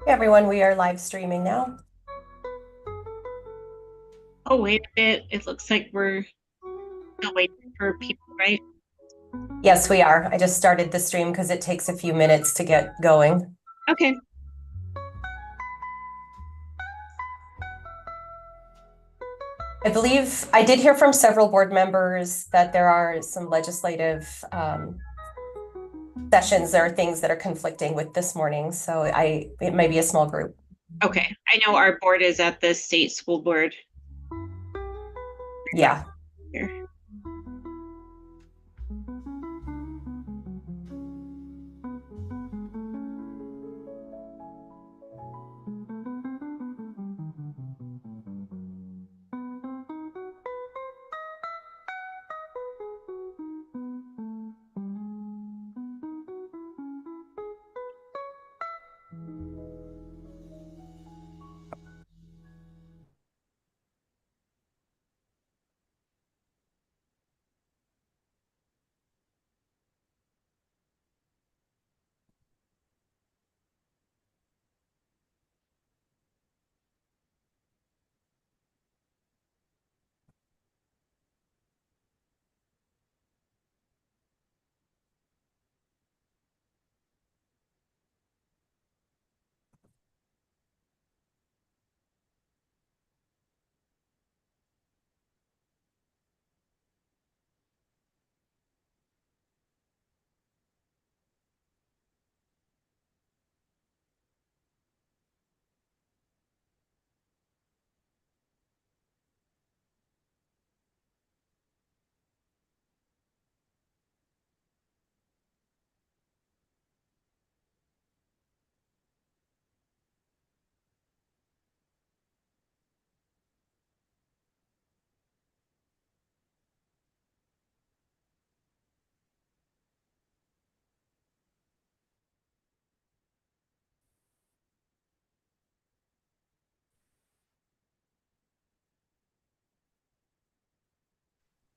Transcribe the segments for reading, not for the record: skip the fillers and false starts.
Everyone, we are live streaming now. Oh, wait a bit. It looks like we're still waiting for people, right? Yes, we are. I just started the stream because it takes a few minutes to get going. Okay. I believe I did hear from several board members that there are some legislative sessions. There are things that are conflicting with this morning, so it may be a small group. Okay. I know our board is at the state school board Yeah. here.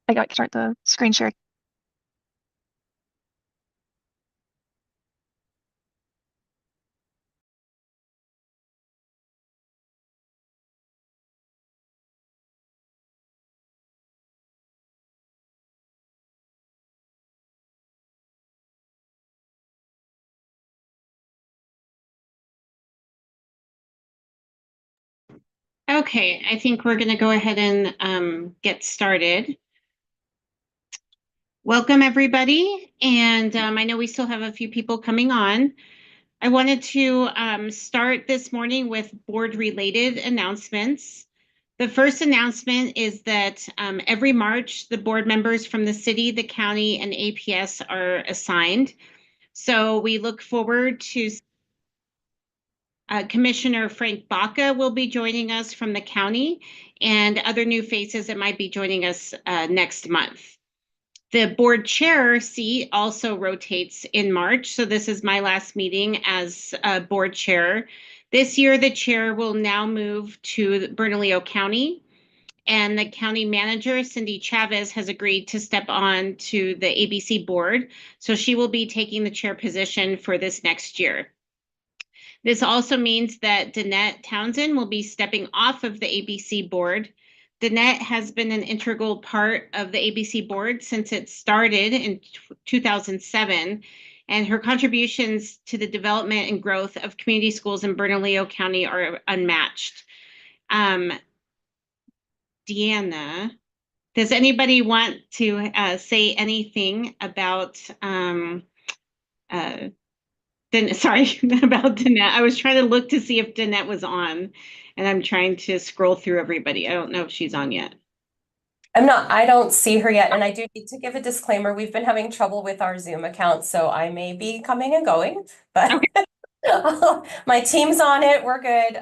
I got to start the screen share. Okay. I think we're going to go ahead and get started. Welcome, everybody. And I know we still have a few people coming on. I wanted to start this morning with board-related announcements. The first announcement is that every March, the board members from the city, the county, and APS are assigned. So we look forward to Commissioner Frank Baca will be joining us from the county, and other new faces that might be joining us next month. The board chair seat also rotates in March, so this is my last meeting as board chair. This year, the chair will now move to Bernalillo County, and the county manager, Cindy Chavez, has agreed to step on to the ABC board, so she will be taking the chair position for this next year. This also means that Danette Townsend will be stepping off of the ABC board. Danette has been an integral part of the ABC board since it started in 2007, and her contributions to the development and growth of community schools in Bernalillo County are unmatched. Deanna, does anybody want to say anything about sorry, about Danette. I was trying to look to see if Danette was on, and I'm trying to scroll through everybody. I don't know if she's on yet. I don't see her yet, and I do need to give a disclaimer. We've been having trouble with our Zoom account, so I may be coming and going, but Okay. my team's on it. We're good.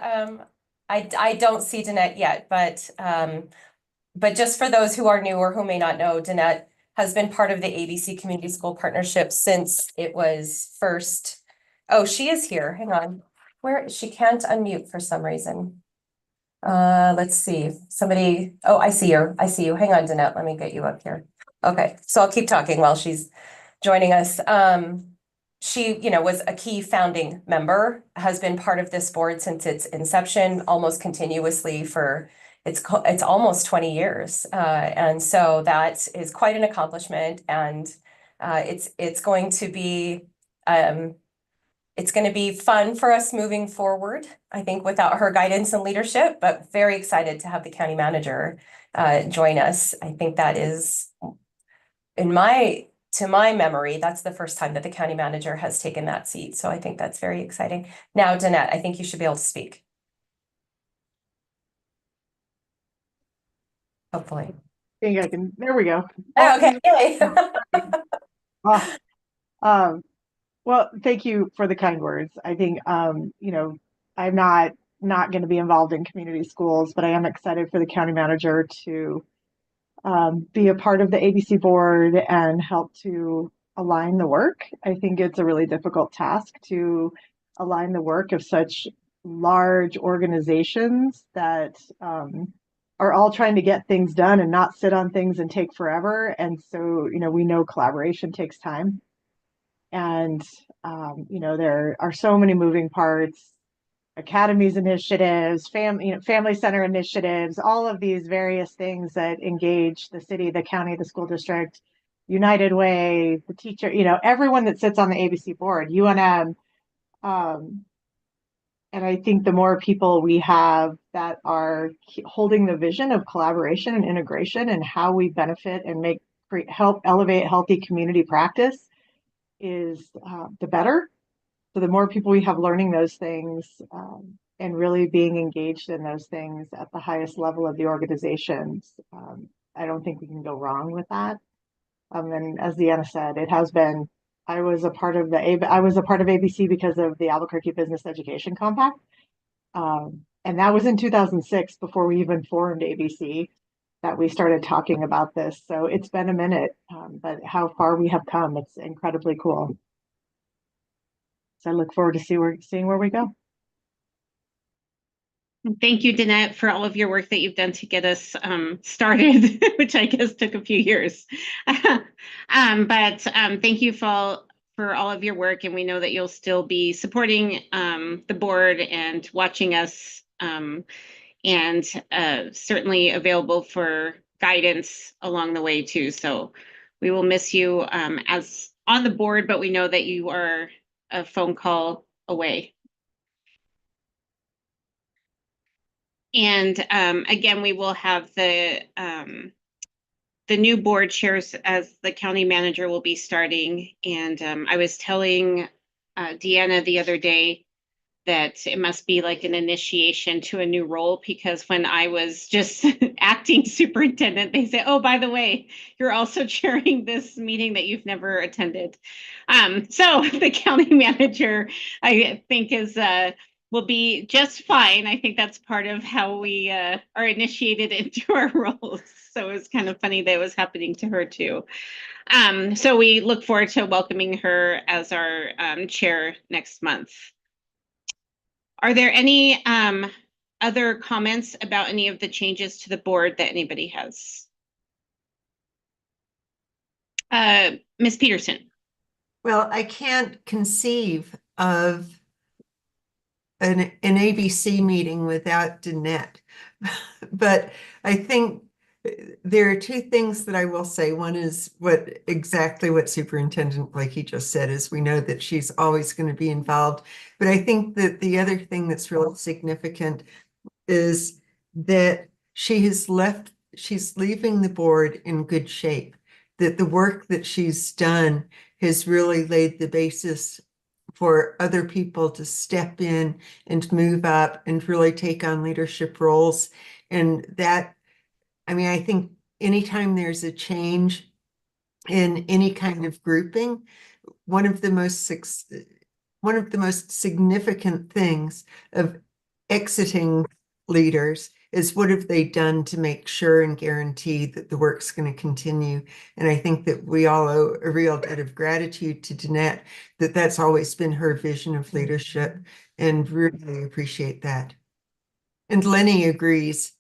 I don't see Danette yet, but just for those who are new or who may not know, Danette has been part of the ABC Community School Partnership since it was first. Oh, she is here. Hang on. She can't unmute for some reason. Let's see. Oh, I see her. I see you. Hang on, Danette. Let me get you up here. Okay, so I'll keep talking while she's joining us. she, was a key founding member, has been part of this board since its inception, almost continuously for it's almost 20 years. And so that is quite an accomplishment. And it's going to be fun for us moving forward, I think, without her guidance and leadership, but very excited to have the county manager join us. I think that is, to my memory, that's the first time that the county manager has taken that seat. So I think that's very exciting. Now, Danette, I think you should be able to speak. Hopefully. I think I can, there we go. Oh, okay. Yay. Ah, well, thank you for the kind words. I think, I'm not going to be involved in community schools, but I am excited for the county manager to be a part of the ABC board and help to align the work. I think it's a really difficult task to align the work of such large organizations that are all trying to get things done and not sit on things and take forever. And so, we know collaboration takes time. And, there are so many moving parts, academies initiatives, family center initiatives, all of these various things that engage the city, the county, the school district, United Way, the teacher, everyone that sits on the ABC board, UNM. And I think the more people we have that are holding the vision of collaboration and integration and how we benefit and help elevate healthy community practice is the better. So the more people we have learning those things and really being engaged in those things at the highest level of the organizations, I don't think we can go wrong with that. And as Deanna said, it has been. I was a part of ABC because of the Albuquerque Business Education Compact, and that was in 2006 before we even formed ABC that we started talking about this. So it's been a minute, but how far we have come, it's incredibly cool. So I look forward to seeing where we go. Thank you, Danette, for all of your work that you've done to get us started, which I guess took a few years. But thank you for all of your work, and we know that you'll still be supporting the board and watching us, and certainly available for guidance along the way too. So we will miss you as on the board, but we know that you are a phone call away. And again, we will have the new board chairs as the county manager will be starting. And I was telling Deanna the other day that it must be like an initiation to a new role, because when I was just acting superintendent, they say, oh, by the way, you're also chairing this meeting that you've never attended. So the county manager, I think, will be just fine. I think that's part of how we are initiated into our roles. So it was kind of funny that it was happening to her too. So we look forward to welcoming her as our chair next month. Are there any other comments about any of the changes to the board that anybody has? Ms. Peterson. Well, I can't conceive of an ABC meeting without Danette. But I think there are two things that I will say. One is exactly what Superintendent Blakey just said, is we know that she's always going to be involved. But I think that the other thing that's really significant is that she's leaving the board in good shape, that the work that she's done has really laid the basis for other people to step in and move up and really take on leadership roles. And that, I think anytime there's a change in any kind of grouping, one of the most significant things of exiting leaders is what have they done to make sure and guarantee that the work's going to continue. And I think that we all owe a real debt of gratitude to Danette, that that's always been her vision of leadership, and really appreciate that. And Lenny agrees.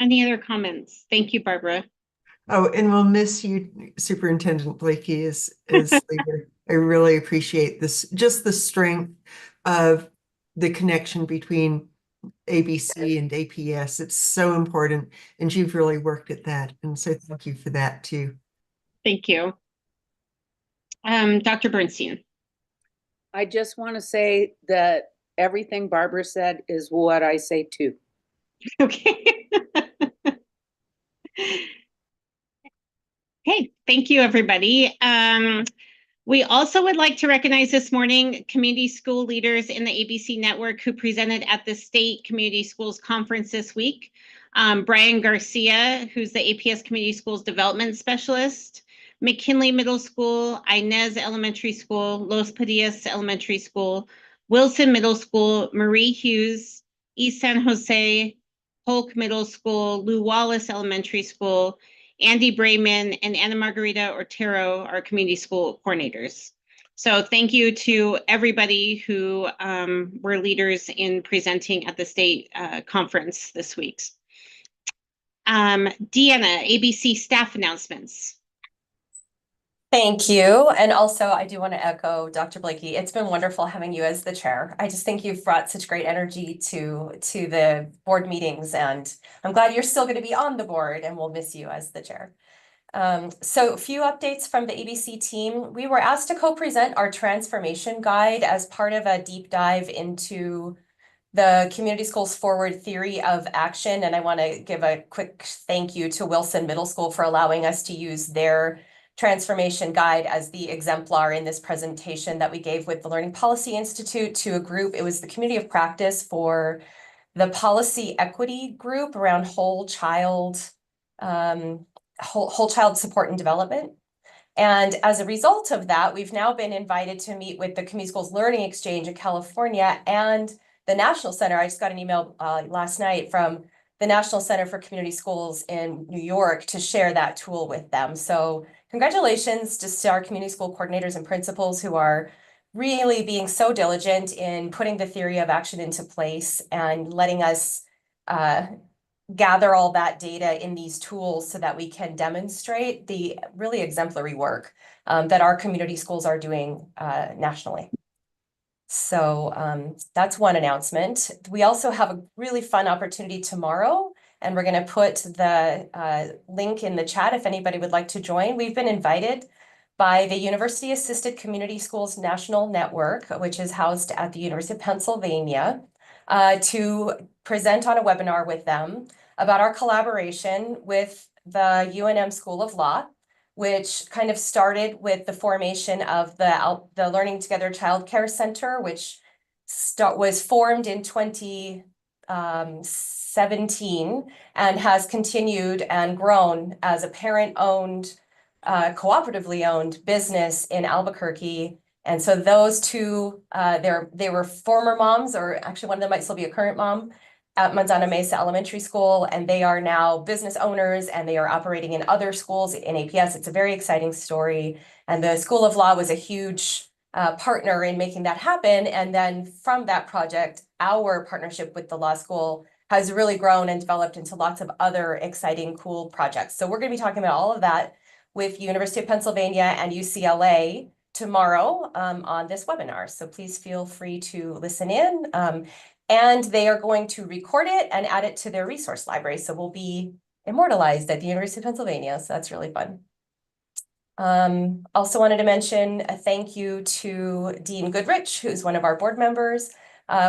Any other comments? Thank you, Barbara. Oh, and we'll miss you, Superintendent Blakey, as leader. I really appreciate this, just the strength of the connection between ABC and APS. It's so important, and you've really worked at that. And so thank you for that too. Thank you. Dr. Bernstein. I just want to say that everything Barbara said is what I say too. Okay. Hey, thank you, everybody. We also would like to recognize this morning community school leaders in the ABC network who presented at the State Community Schools Conference this week. Brian Garcia, who's the APS Community Schools Development Specialist, McKinley Middle School, Inez Elementary School, Los Padillas Elementary School, Wilson Middle School, Marie Hughes, East San Jose, Polk Middle School, Lou Wallace Elementary School, Andy Brayman, and Anna Margarita Ortero are community school coordinators. So thank you to everybody who were leaders in presenting at the state conference this week. Deanna, ABC staff announcements. Thank you. And also, I do want to echo Dr. Blakey. It's been wonderful having you as the chair. I just think you've brought such great energy to the board meetings, and I'm glad you're still going to be on the board, and we'll miss you as the chair. So a few updates from the ABC team. We were asked to co-present our transformation guide as part of a deep dive into the community schools forward theory of action. And I want to give a quick thank you to Wilson Middle School for allowing us to use their transformation guide as the exemplar in this presentation that we gave with the Learning Policy Institute to a group. It was the community of practice for the policy equity group around whole child support and development. And as a result of that, we've now been invited to meet with the Community Schools Learning Exchange in California and the National Center. I just got an email last night from the National Center for Community Schools in New York to share that tool with them. So congratulations just to our community school coordinators and principals who are really being so diligent in putting the theory of action into place and letting us gather all that data in these tools so that we can demonstrate the really exemplary work that our community schools are doing nationally. So that's one announcement. We also have a really fun opportunity tomorrow, and we're going to put the link in the chat if anybody would like to join. We've been invited by the University Assisted Community Schools National Network, which is housed at the University of Pennsylvania, to present on a webinar with them about our collaboration with the UNM School of Law, which kind of started with the formation of the Learning Together Child Care Center, which was formed in 2017 and has continued and grown as a parent-owned, cooperatively owned business in Albuquerque. And so those two, they were former moms, or actually one of them might still be a current mom at Manzana Mesa Elementary School, and they are now business owners and they are operating in other schools in APS. It's a very exciting story. And the School of Law was a huge partner in making that happen. And then from that project, our partnership with the law school has really grown and developed into lots of other exciting, cool projects. So we're going to be talking about all of that with University of Pennsylvania and UCLA tomorrow on this webinar. So please feel free to listen in. And they are going to record it and add it to their resource library. So we'll be immortalized at the University of Pennsylvania. So that's really fun. Also wanted to mention a thank you to Dean Goodrich, who's one of our board members,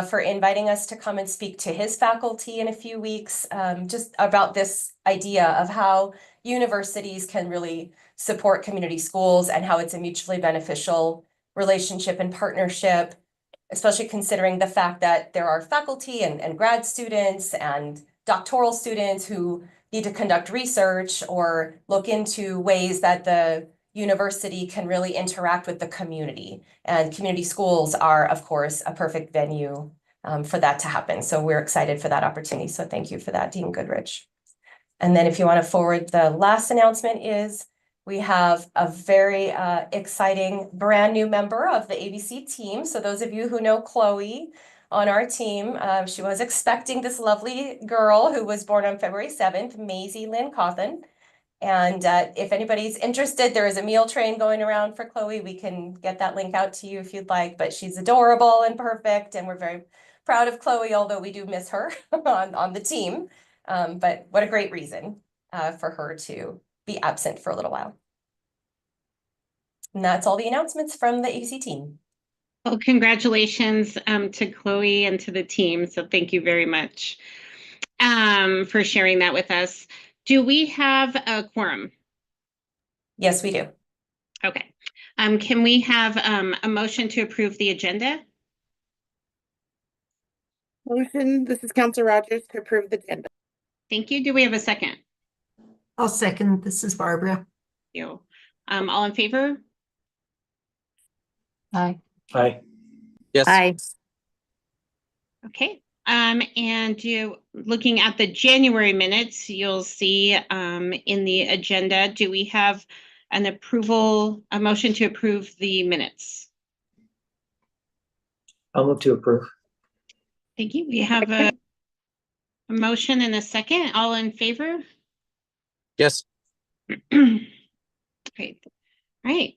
for inviting us to come and speak to his faculty in a few weeks, just about this idea of how universities can really support community schools and how it's a mutually beneficial relationship and partnership, especially considering the fact that there are faculty and grad students and doctoral students who need to conduct research or look into ways that the university can really interact with the community. And community schools are, of course, a perfect venue for that to happen. So we're excited for that opportunity. So thank you for that, Dean Goodrich. And then if you want to forward, the last announcement is we have a very exciting brand new member of the ABC team. So those of you who know Chloe on our team, she was expecting this lovely girl who was born on February 7th, Maisie Lynn Cawthon. And if anybody's interested, there is a meal train going around for Chloe. We can get that link out to you if you'd like, but she's adorable and perfect, and we're very proud of Chloe, although we do miss her on the team. But what a great reason for her to be absent for a little while. And that's all the announcements from the ABC team. Well, congratulations to Chloe and to the team. So thank you very much for sharing that with us. Do we have a quorum? Yes, we do. Okay. Can we have a motion to approve the agenda? Motion, this is Counselor Rogers to approve the agenda. Thank you. Do we have a second? I'll second. This is Barbara. Thank you. All in favor? Aye. Aye. Yes. Aye. Okay. And looking at the January minutes, you'll see in the agenda, do we have a motion to approve the minutes? I'll move to approve. Thank you. We have a motion and a second. All in favor? Yes. Great. All right.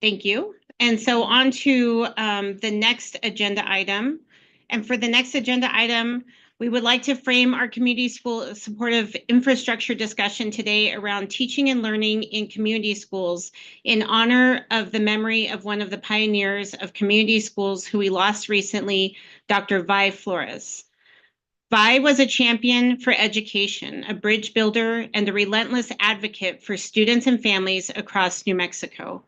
Thank you. And so on to the next agenda item. And for the next agenda item, we would like to frame our community school supportive infrastructure discussion today around teaching and learning in community schools in honor of the memory of one of the pioneers of community schools who we lost recently, Dr. Vi Flores. Vi was a champion for education, a bridge builder, and a relentless advocate for students and families across New Mexico.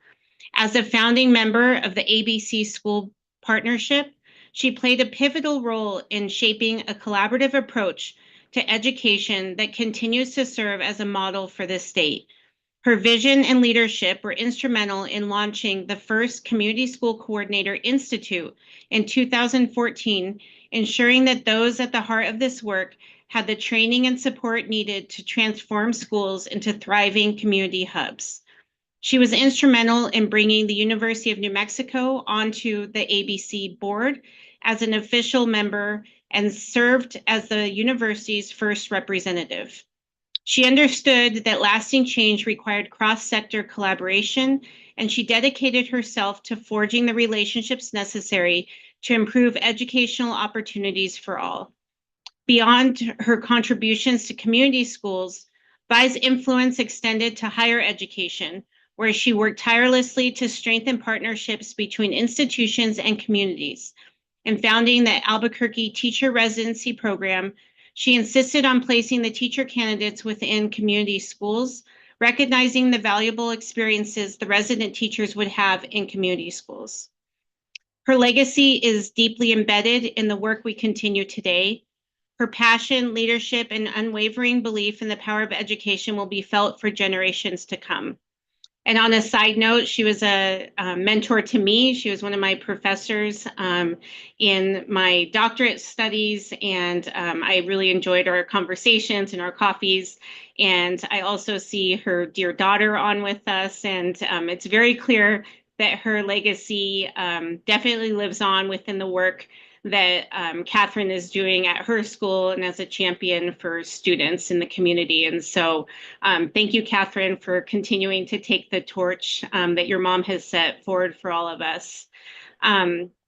As a founding member of the ABC School Partnership, she played a pivotal role in shaping a collaborative approach to education that continues to serve as a model for the state. Her vision and leadership were instrumental in launching the first Community School Coordinator Institute in 2014, ensuring that those at the heart of this work had the training and support needed to transform schools into thriving community hubs. She was instrumental in bringing the University of New Mexico onto the ABC board as an official member and served as the university's first representative. She understood that lasting change required cross-sector collaboration, and she dedicated herself to forging the relationships necessary to improve educational opportunities for all. Beyond her contributions to community schools, Vi's influence extended to higher education, where she worked tirelessly to strengthen partnerships between institutions and communities. In founding the Albuquerque Teacher Residency Program, she insisted on placing the teacher candidates within community schools, recognizing the valuable experiences the resident teachers would have in community schools. Her legacy is deeply embedded in the work we continue today. Her passion, leadership, and unwavering belief in the power of education will be felt for generations to come. And on a side note, she was a mentor to me. She was one of my professors in my doctorate studies, and I really enjoyed our conversations and our coffees. And I also see her dear daughter on with us, and it's very clear that her legacy definitely lives on within the work that Catherine is doing at her school and as a champion for students in the community. And so thank you, Catherine, for continuing to take the torch that your mom has set forward for all of us.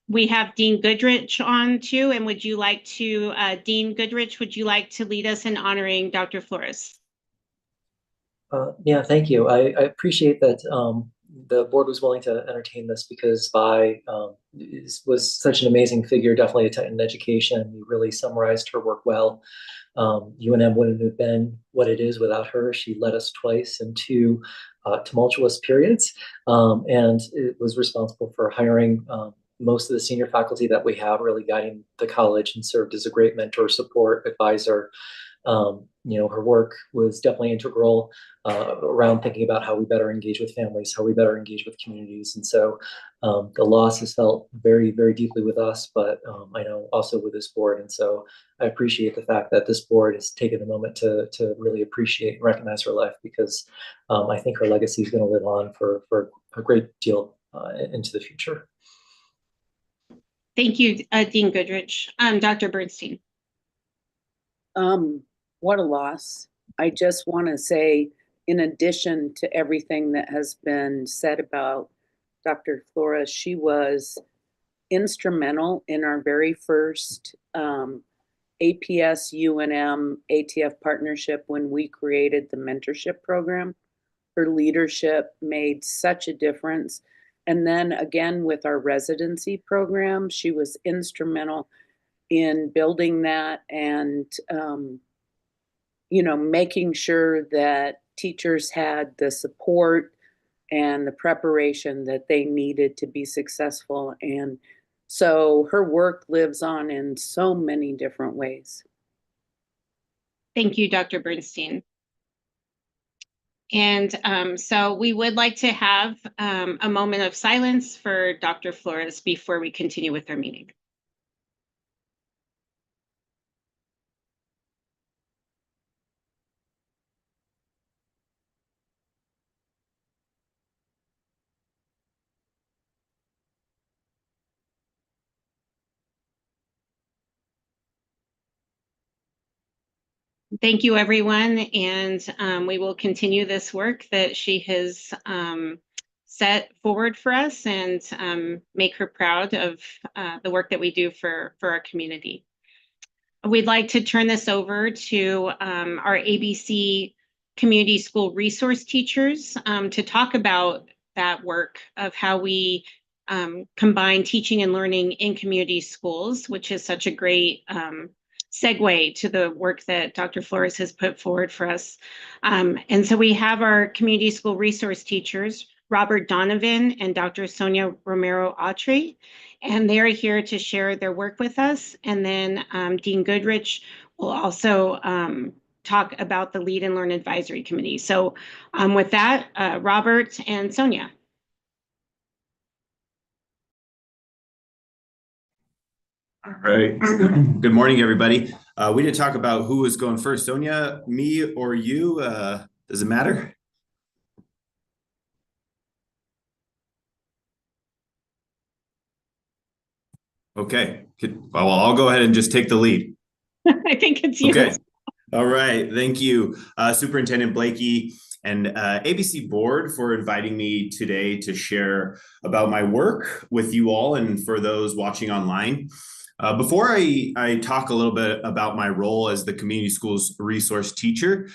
We have Dean Goodrich on too, and would you like to, Dean Goodrich, would you like to lead us in honoring Dr. Flores? Yeah, thank you. I appreciate that the board was willing to entertain this because Vi was such an amazing figure, definitely a titan in education. You really summarized her work well. UNM wouldn't have been what it is without her. She led us twice in two tumultuous periods, and it was responsible for hiring most of the senior faculty that we have, really guiding the college, and served as a great mentor, support, advisor. Her work was definitely integral around thinking about how we better engage with families, how we better engage with communities. And so the loss is felt very, very deeply with us, but I know also with this board. And so I appreciate the fact that this board has taken a moment to really appreciate and recognize her life, because I think her legacy is going to live on for a great deal into the future. Thank you, Dean Goodrich. Dr. Bernstein. What a loss. I just want to say, in addition to everything that has been said about Dr. Flores, she was instrumental in our very first APS UNM ATF partnership when we created the mentorship program. Her leadership made such a difference. And then again, with our residency program, she was instrumental in building that and, making sure that teachers had the support and the preparation that they needed to be successful. And so her work lives on in so many different ways. Thank you, Dr. Bernstein. And so we would like to have a moment of silence for Dr. Flores before we continue with our meeting. Thank you, everyone, and we will continue this work that she has set forward for us and make her proud of the work that we do for our community. We'd like to turn this over to our ABC community school resource teachers to talk about that work of how we combine teaching and learning in community schools, which is such a great segue to the work that Dr. Flores has put forward for us. And so we have our community school resource teachers, Robert Donovan and Dr. Sonia Romero Autry, and they're here to share their work with us. And then Dean Goodrich will also talk about the Lead and Learn Advisory Committee. So with that, Robert and Sonia. All right. Good morning, everybody. We didn't talk about who was going first. Sonia, me, or you? Does it matter? Okay. Well, I'll go ahead and just take the lead. I think it's you. Okay. All right. Thank you, Superintendent Blakey and ABC Board for inviting me today to share about my work with you all and for those watching online. Before I talk a little bit about my role as the community schools resource teacher,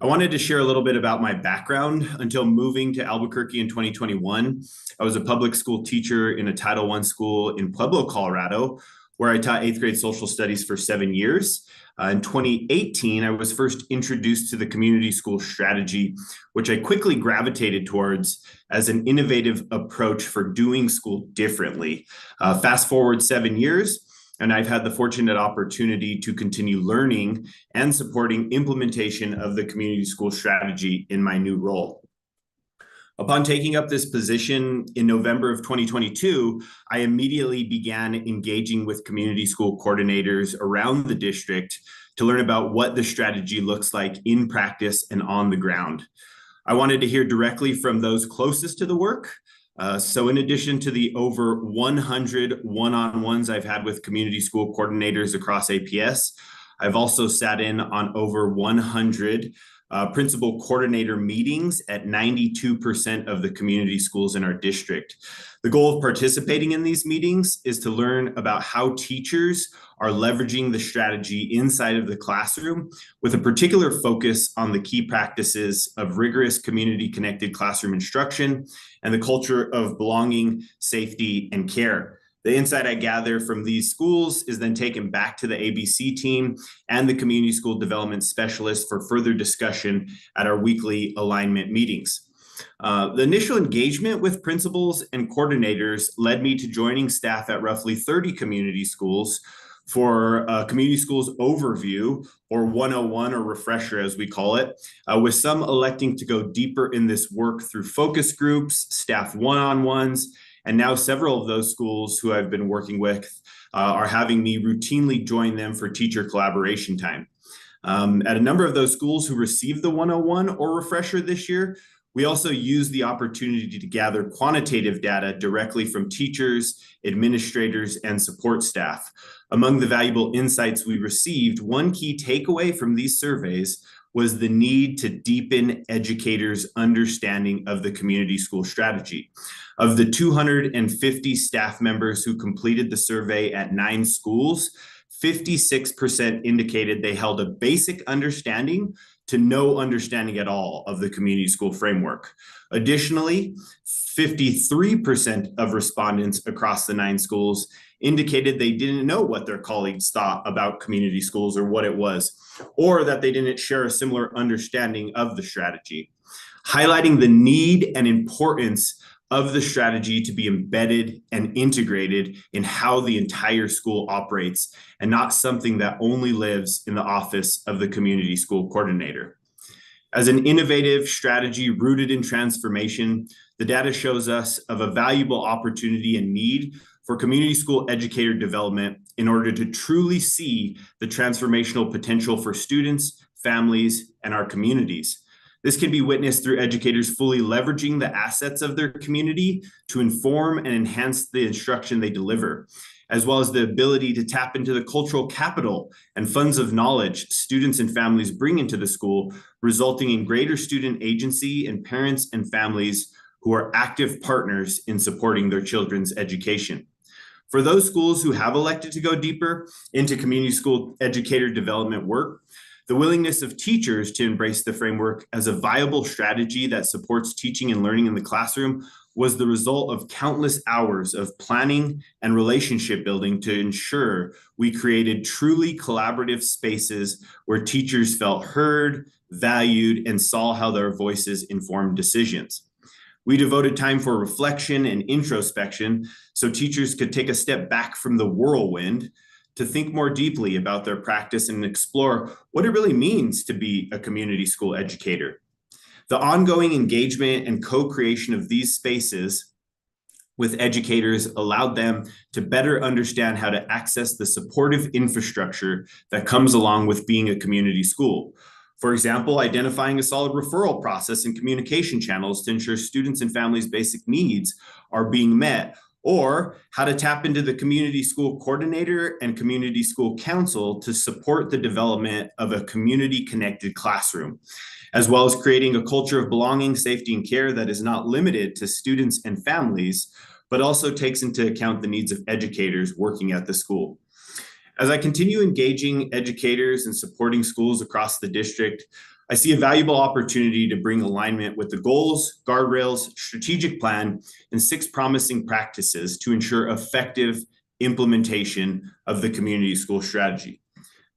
I wanted to share a little bit about my background. Until moving to Albuquerque in 2021, I was a public school teacher in a Title I school in Pueblo, Colorado, where I taught 8th grade social studies for 7 years. In 2018, I was first introduced to the community school strategy, which I quickly gravitated towards as an innovative approach for doing school differently. Fast forward 7 years, and I've had the fortunate opportunity to continue learning and supporting implementation of the community school strategy in my new role. Upon taking up this position in November of 2022, I immediately began engaging with community school coordinators around the district to learn about what the strategy looks like in practice and on the ground. I wanted to hear directly from those closest to the work. So in addition to the over 100 one-on-ones I've had with community school coordinators across APS, I've also sat in on over 100 principal coordinator meetings at 92% of the community schools in our district. The goal of participating in these meetings is to learn about how teachers are leveraging the strategy inside of the classroom with a particular focus on the key practices of rigorous community-connected classroom instruction and the culture of belonging, safety, and care. The insight I gather from these schools is then taken back to the ABC team and the community school development specialist for further discussion at our weekly alignment meetings. The initial engagement with principals and coordinators led me to joining staff at roughly 30 community schools for community schools overview, or 101, or refresher as we call it, with some electing to go deeper in this work through focus groups, staff one-on-ones, and now several of those schools who I've been working with are having me routinely join them for teacher collaboration time. At a number of those schools who received the 101 or refresher this year, we also use the opportunity to gather quantitative data directly from teachers, administrators, and support staff. Among the valuable insights we received, one key takeaway from these surveys was the need to deepen educators' understanding of the community school strategy. Of the 250 staff members who completed the survey at 9 schools, 56% indicated they held a basic understanding to no understanding at all of the community school framework. Additionally, 53% of respondents across the 9 schools indicated they didn't know what their colleagues thought about community schools or what it was, or that they didn't share a similar understanding of the strategy, highlighting the need and importance of the strategy to be embedded and integrated in how the entire school operates, and not something that only lives in the office of the community school coordinator. As an innovative strategy rooted in transformation, the data shows us of a valuable opportunity and need for community school educator development in order to truly see the transformational potential for students, families, and our communities. This can be witnessed through educators fully leveraging the assets of their community to inform and enhance the instruction they deliver, as well as the ability to tap into the cultural capital and funds of knowledge students and families bring into the school, resulting in greater student agency and parents and families who are active partners in supporting their children's education. For those schools who have elected to go deeper into community school educator development work, the willingness of teachers to embrace the framework as a viable strategy that supports teaching and learning in the classroom was the result of countless hours of planning and relationship building to ensure we created truly collaborative spaces where teachers felt heard, valued, and saw how their voices informed decisions. We devoted time for reflection and introspection so teachers could take a step back from the whirlwind to think more deeply about their practice and explore what it really means to be a community school educator. The ongoing engagement and co-creation of these spaces with educators allowed them to better understand how to access the supportive infrastructure that comes along with being a community school. For example, identifying a solid referral process and communication channels to ensure students and families' basic needs are being met, or how to tap into the community school coordinator and community school council to support the development of a community-connected classroom, as well as creating a culture of belonging, safety, and care that is not limited to students and families, but also takes into account the needs of educators working at the school. As I continue engaging educators and supporting schools across the district, I see a valuable opportunity to bring alignment with the goals, guardrails, strategic plan, and 6 promising practices to ensure effective implementation of the community school strategy.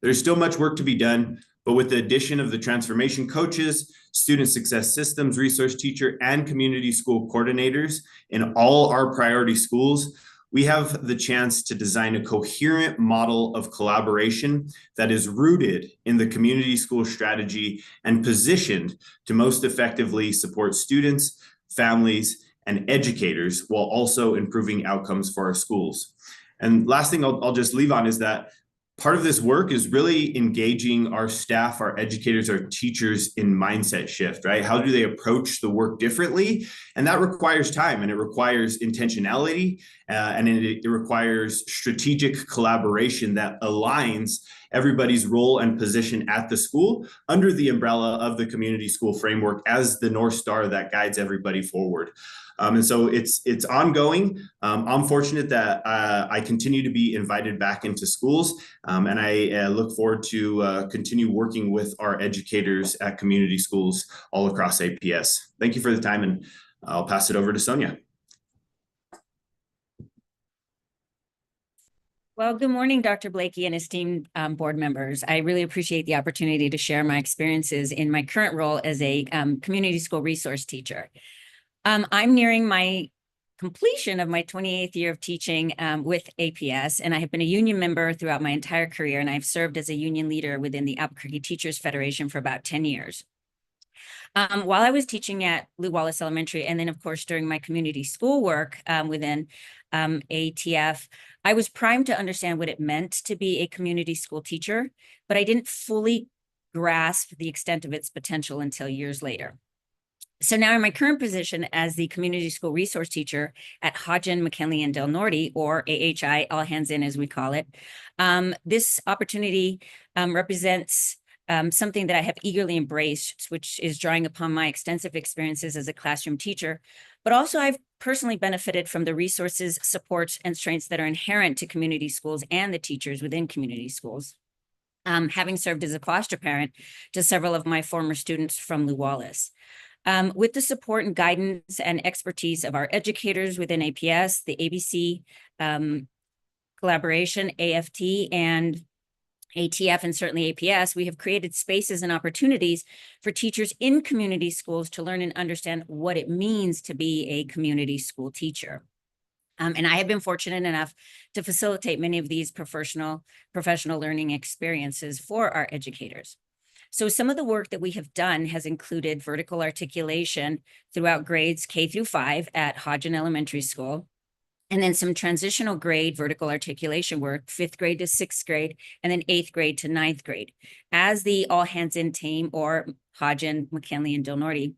There's still much work to be done, but with the addition of the transformation coaches, student success systems, resource teacher, and community school coordinators in all our priority schools, we have the chance to design a coherent model of collaboration that is rooted in the community school strategy and positioned to most effectively support students, families, and educators while also improving outcomes for our schools. And last thing I'll just leave on is that part of this work is really engaging our staff, our educators, our teachers in mindset shift, right? How do they approach the work differently? And that requires time, and it requires intentionality, and it requires strategic collaboration that aligns everybody's role and position at the school under the umbrella of the community school framework as the North Star that guides everybody forward. And so it's ongoing. I'm fortunate that I continue to be invited back into schools, and I look forward to continue working with our educators at community schools all across APS. Thank you for the time, and I'll pass it over to Sonia. Well, good morning, Dr. Blakey and esteemed board members. I really appreciate the opportunity to share my experiences in my current role as a community school resource teacher. I'm nearing my completion of my 28th year of teaching with APS, and I have been a union member throughout my entire career, and I've served as a union leader within the Albuquerque Teachers Federation for about 10 years. While I was teaching at Lew Wallace Elementary, and then of course during my community school work within ATF, I was primed to understand what it meant to be a community school teacher, but I didn't fully grasp the extent of its potential until years later. So now in my current position as the community school resource teacher at Hodgen, McKinley, and Del Norte, or AHI, all hands in as we call it, this opportunity represents something that I have eagerly embraced, which is drawing upon my extensive experiences as a classroom teacher. But also I've personally benefited from the resources, supports, and strengths that are inherent to community schools and the teachers within community schools. Having served as a foster parent to several of my former students from Lew Wallace. With the support and guidance and expertise of our educators within APS, the ABC collaboration, AFT, and ATF, and certainly APS, we have created spaces and opportunities for teachers in community schools to learn and understand what it means to be a community school teacher. And I have been fortunate enough to facilitate many of these professional learning experiences for our educators. So some of the work that we have done has included vertical articulation throughout grades K through 5 at Hodgen Elementary School, and then some transitional grade vertical articulation work, 5th grade to 6th grade, and then 8th grade to 9th grade. As the all hands in team, or Hodgen, McKinley, and Del Norte,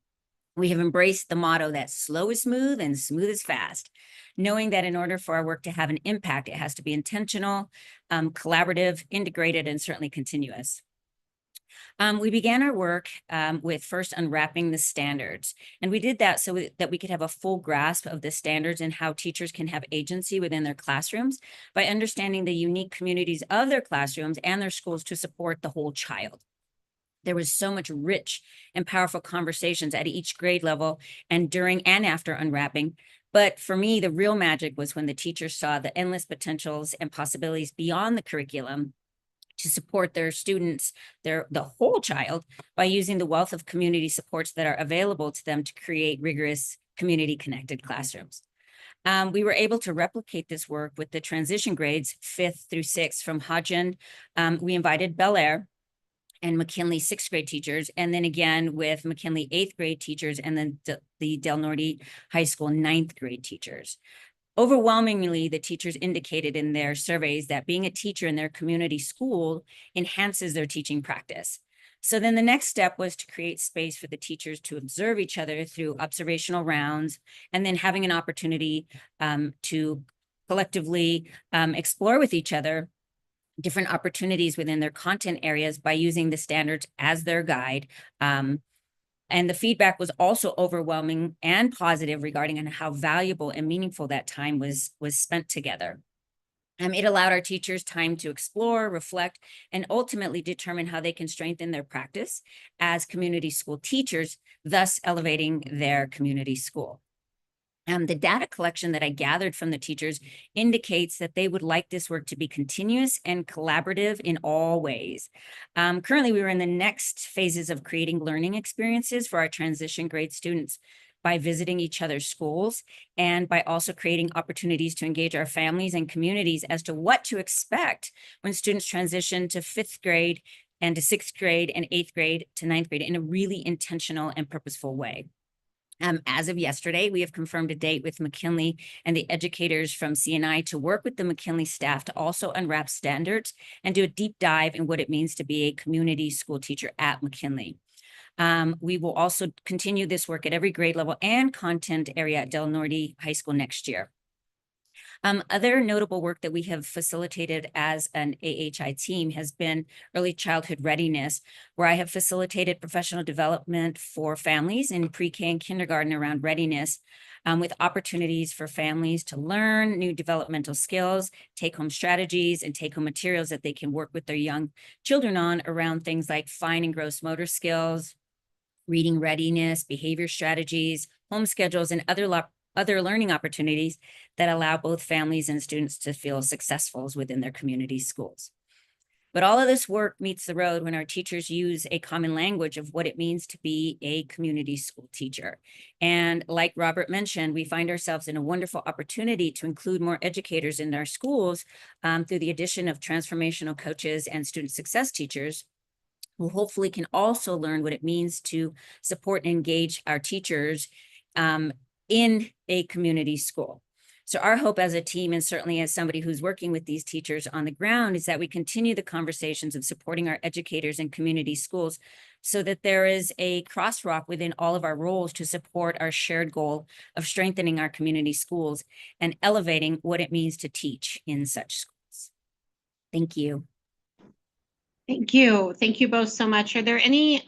we have embraced the motto that slow is smooth and smooth is fast, knowing that in order for our work to have an impact, it has to be intentional, collaborative, integrated, and certainly continuous. We began our work with first unwrapping the standards. And we did that so that we could have a full grasp of the standards and how teachers can have agency within their classrooms by understanding the unique communities of their classrooms and their schools to support the whole child. There was so much rich and powerful conversations at each grade level and during and after unwrapping. But for me, the real magic was when the teachers saw the endless potentials and possibilities beyond the curriculum to support their students, the whole child, by using the wealth of community supports that are available to them to create rigorous community connected classrooms. We were able to replicate this work with the transition grades 5th through 6th from Hodgen. We invited Bel Air and McKinley 6th grade teachers, and then again with McKinley 8th grade teachers, and then the Del Norte High School 9th grade teachers. Overwhelmingly, the teachers indicated in their surveys that being a teacher in their community school enhances their teaching practice. So then the next step was to create space for the teachers to observe each other through observational rounds, and then having an opportunity to collectively explore with each other different opportunities within their content areas by using the standards as their guide. And the feedback was also overwhelming and positive regarding how valuable and meaningful that time was spent together. It allowed our teachers time to explore, reflect, and ultimately determine how they can strengthen their practice as community school teachers, thus elevating their community school. The data collection that I gathered from the teachers indicates that they would like this work to be continuous and collaborative in all ways. Currently, we are in the next phases of creating learning experiences for our transition grade students by visiting each other's schools and by also creating opportunities to engage our families and communities as to what to expect when students transition to 5th grade and to 6th grade and 8th grade to 9th grade in a really intentional and purposeful way. As of yesterday, we have confirmed a date with McKinley and the educators from CNI to work with the McKinley staff to also unwrap standards and do a deep dive in what it means to be a community school teacher at McKinley. We will also continue this work at every grade level and content area at Del Norte High School next year. Other notable work that we have facilitated as an AHI team has been early childhood readiness, where I have facilitated professional development for families in pre-K and kindergarten around readiness, with opportunities for families to learn new developmental skills, take-home strategies, and take-home materials that they can work with their young children on around things like fine and gross motor skills, reading readiness, behavior strategies, home schedules, and other learning opportunities that allow both families and students to feel successful within their community schools. But all of this work meets the road when our teachers use a common language of what it means to be a community school teacher. And like Robert mentioned, we find ourselves in a wonderful opportunity to include more educators in our schools through the addition of transformational coaches and student success teachers, who hopefully can also learn what it means to support and engage our teachers in a community school. So our hope as a team, and certainly as somebody who's working with these teachers on the ground, is that we continue the conversations of supporting our educators in community schools so that there is a crosswalk within all of our roles to support our shared goal of strengthening our community schools and elevating what it means to teach in such schools. Thank you. Thank you. Thank you both so much. Are there any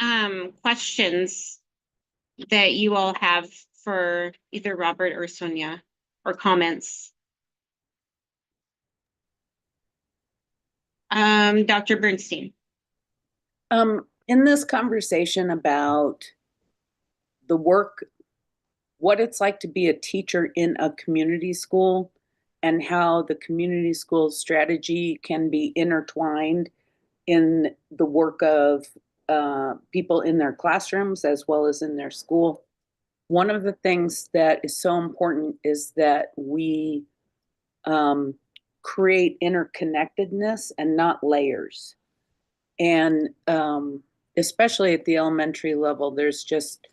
questions that you all have for either Robert or Sonia, or comments? Dr. Bernstein. In this conversation about the work, what it's like to be a teacher in a community school and how the community school strategy can be intertwined in the work of people in their classrooms as well as in their school. One of the things that is so important is that we create interconnectedness and not layers. And especially at the elementary level, there's just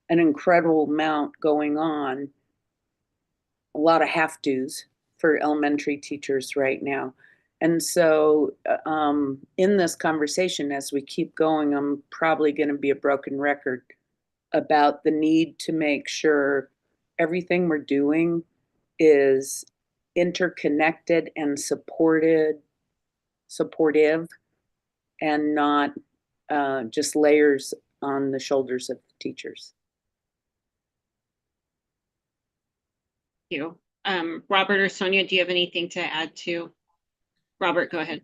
an incredible amount going on, a lot of have-tos for elementary teachers right now. And so in this conversation, as we keep going, I'm probably going to be a broken record about the need to make sure everything we're doing is interconnected and supportive, and not just layers on the shoulders of teachers. Thank you. Robert or Sonia, do you have anything to add to? Robert, go ahead.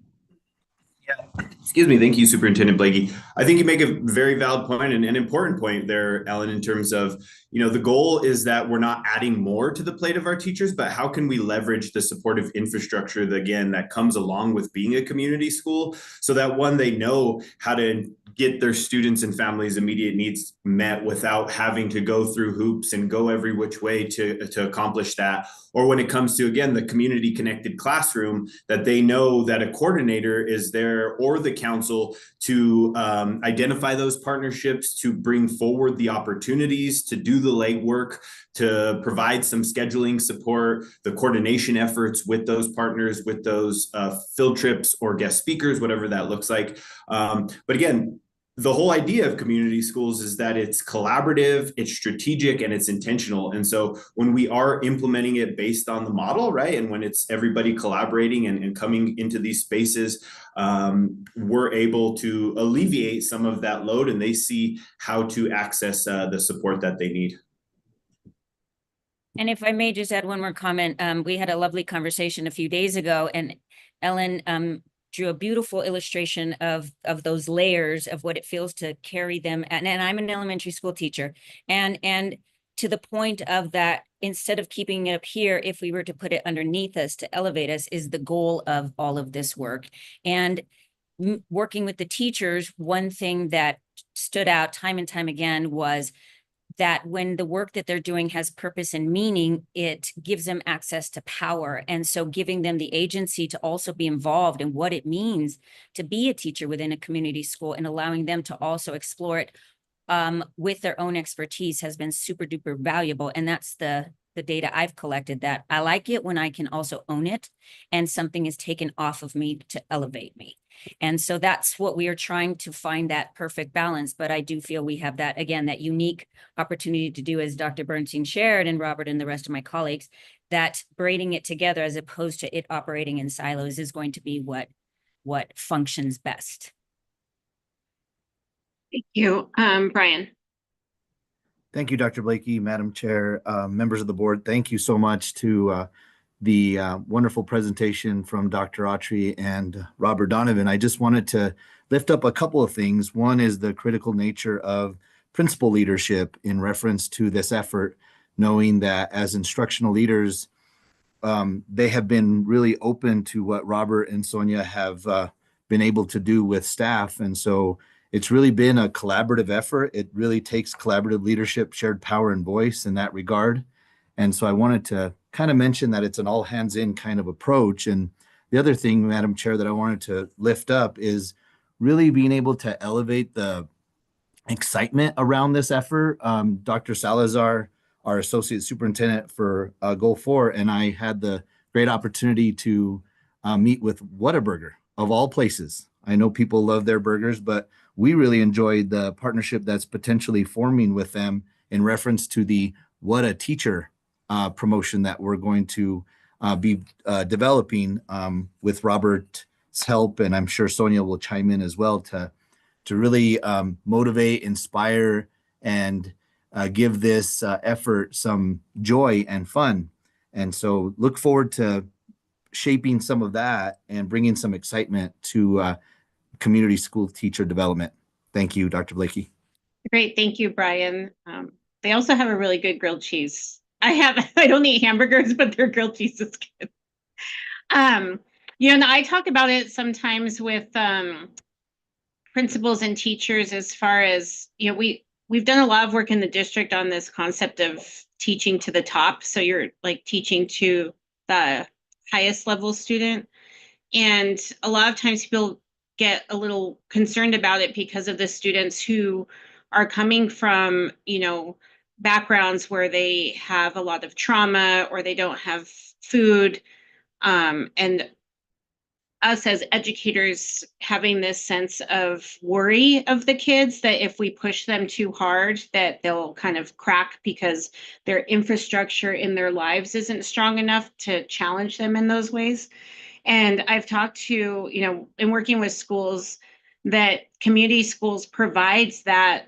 Excuse me. Thank you, Superintendent Blakey. I think you make a very valid point and an important point there, Ellen, in terms of, the goal is that we're not adding more to the plate of our teachers, but how can we leverage the supportive infrastructure that comes along with being a community school, so that one, they know how to get their students and families' immediate needs met without having to go through hoops and go every which way to accomplish that. Or when it comes to, again, the community connected classroom, that they know that a coordinator is there, or the council, to identify those partnerships, to bring forward the opportunities, to do the legwork, to provide some scheduling support, the coordination efforts with those partners, with those field trips or guest speakers, whatever that looks like. But again, the whole idea of community schools is that it's collaborative, it's strategic, and it's intentional. And so when we are implementing it based on the model, right, and when it's everybody collaborating and coming into these spaces, we're able to alleviate some of that load, and they see how to access the support that they need. And if I may just add one more comment, we had a lovely conversation a few days ago, and Ellen drew a beautiful illustration of those layers of what it feels to carry them. And I'm an elementary school teacher, and to the point of that, instead of keeping it up here, if we were to put it underneath us to elevate us, is the goal of all of this work. And working with the teachers, one thing that stood out time and time again was that when the work that they're doing has purpose and meaning, it gives them access to power. And so giving them the agency to also be involved in what it means to be a teacher within a community school, and allowing them to also explore it with their own expertise has been super duper valuable. And that's the data I've collected, that I like it when I can also own it and something is taken off of me to elevate me. And so that's what we are trying to find, that perfect balance. But I do feel we have that, again, that unique opportunity to do, as Dr. Bernstein shared, and Robert and the rest of my colleagues, that braiding it together as opposed to it operating in silos is going to be what functions best. Thank you. Brian. Thank you, Dr. Blakey, Madam Chair, members of the board. Thank you so much to the wonderful presentation from Dr. Autry and Robert Donovan. I just wanted to lift up a couple of things. One is the critical nature of principal leadership in reference to this effort, knowing that as instructional leaders, they have been really open to what Robert and Sonia have been able to do with staff. And so it's really been a collaborative effort. It really takes collaborative leadership, shared power and voice in that regard. And so I wanted to kind of mention that it's an all hands in kind of approach. And the other thing, Madam Chair, that I wanted to lift up is really being able to elevate the excitement around this effort. Dr. Salazar, our Associate Superintendent for Goal 4, and I had the great opportunity to meet with Whataburger, of all places. I know people love their burgers, but we really enjoyed the partnership that's potentially forming with them in reference to the What a Teacher promotion that we're going to be developing with Robert help, and I'm sure Sonia will chime in as well to really motivate, inspire, and give this effort some joy and fun. And so look forward to shaping some of that and bringing some excitement to community school teacher development. Thank you, Dr. Blakey. Great, thank you, Brian. They also have a really good grilled cheese. I don't eat hamburgers, but their grilled cheese is good. And I talk about it sometimes with principals and teachers as far as, we've done a lot of work in the district on this concept of teaching to the top. So you're like teaching to the highest level student. And a lot of times people get a little concerned about it because of the students who are coming from, backgrounds where they have a lot of trauma or they don't have food. And us as educators having this sense of worry of the kids that if we push them too hard, that they'll kind of crack because their infrastructure in their lives isn't strong enough to challenge them in those ways. And I've talked to, in working with schools, that community schools provides that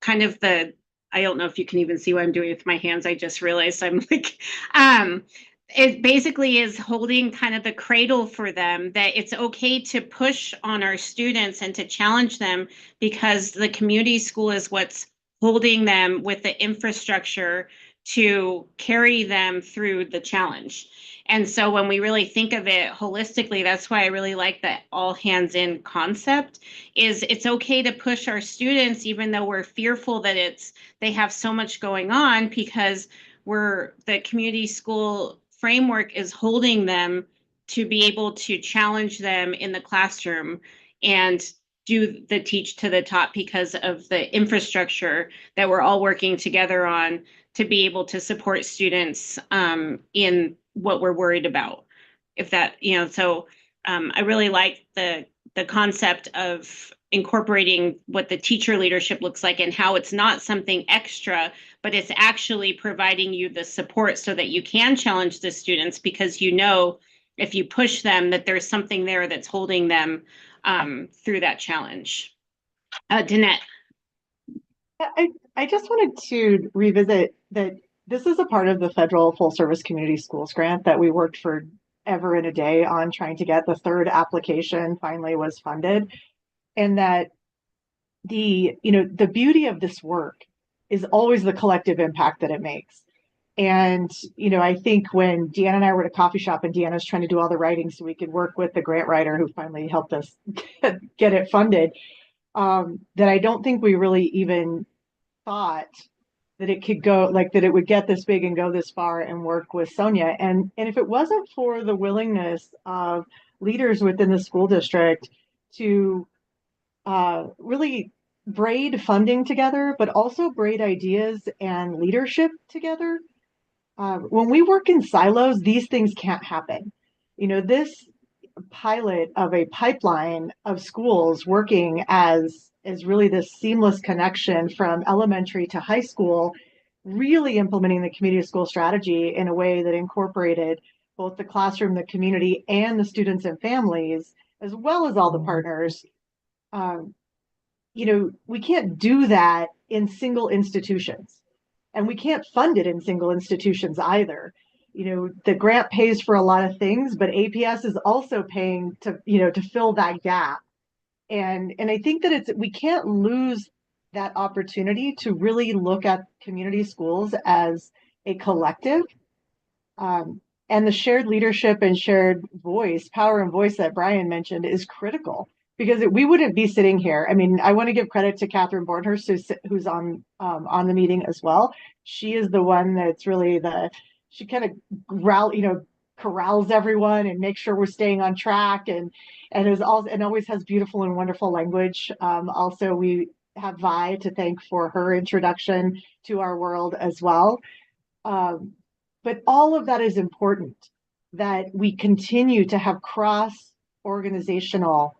kind of I don't know if you can even see what I'm doing with my hands. I just realized I'm it basically is holding kind of the cradle for them, that it's okay to push on our students and to challenge them because the community school is what's holding them with the infrastructure to carry them through the challenge. And so when we really think of it holistically, that's why I really like that all hands in concept. Is it's okay to push our students even though we're fearful that they have so much going on, because the community school framework is holding them to be able to challenge them in the classroom and do the teach to the top because of the infrastructure that we're all working together on to be able to support students in what we're worried about. If that, so I really like the concept of incorporating what the teacher leadership looks like and how it's not something extra, but it's actually providing you the support so that you can challenge the students, because if you push them that there's something there that's holding them through that challenge. Danette. I just wanted to revisit that this is a part of the federal full service community schools grant that we worked for ever and a day on trying to get. The third application finally was funded, and that the beauty of this work is always the collective impact that it makes. And I think when Deanna and I were at a coffee shop and Deanna's trying to do all the writing so we could work with the grant writer who finally helped us get it funded, that I don't think we really even thought that it could go that it would get this big and go this far and work with Sonia. And if it wasn't for the willingness of leaders within the school district to really braid funding together, but also braid ideas and leadership together, when we work in silos, these things can't happen. This pilot of a pipeline of schools working as really this seamless connection from elementary to high school, really implementing the community school strategy in a way that incorporated both the classroom, the community, and the students and families, as well as all the partners. We can't do that in single institutions, and we can't fund it in single institutions either. The grant pays for a lot of things, but APS is also paying to fill that gap. And I think that we can't lose that opportunity to really look at community schools as a collective. And the shared leadership and shared voice, power and voice that Brian mentioned is critical, because we wouldn't be sitting here. I mean, I want to give credit to Catherine Bornhurst, who's on the meeting as well. She is the one that's really she kind of corrals everyone and makes sure we're staying on track, and always has beautiful and wonderful language. Also, we have Vi to thank for her introduction to our world as well. But all of that is important, that we continue to have cross-organizational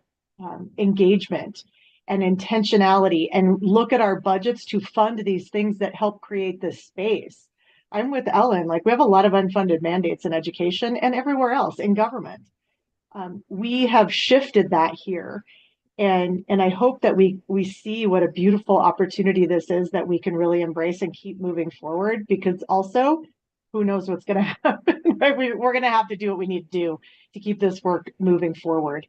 engagement and intentionality, and look at our budgets to fund these things that help create this space. I'm with Ellen, we have a lot of unfunded mandates in education and everywhere else in government. We have shifted that here. And I hope that we see what a beautiful opportunity this is that we can really embrace and keep moving forward, because also who knows what's going to happen, right? We're going to have to do what we need to do to keep this work moving forward.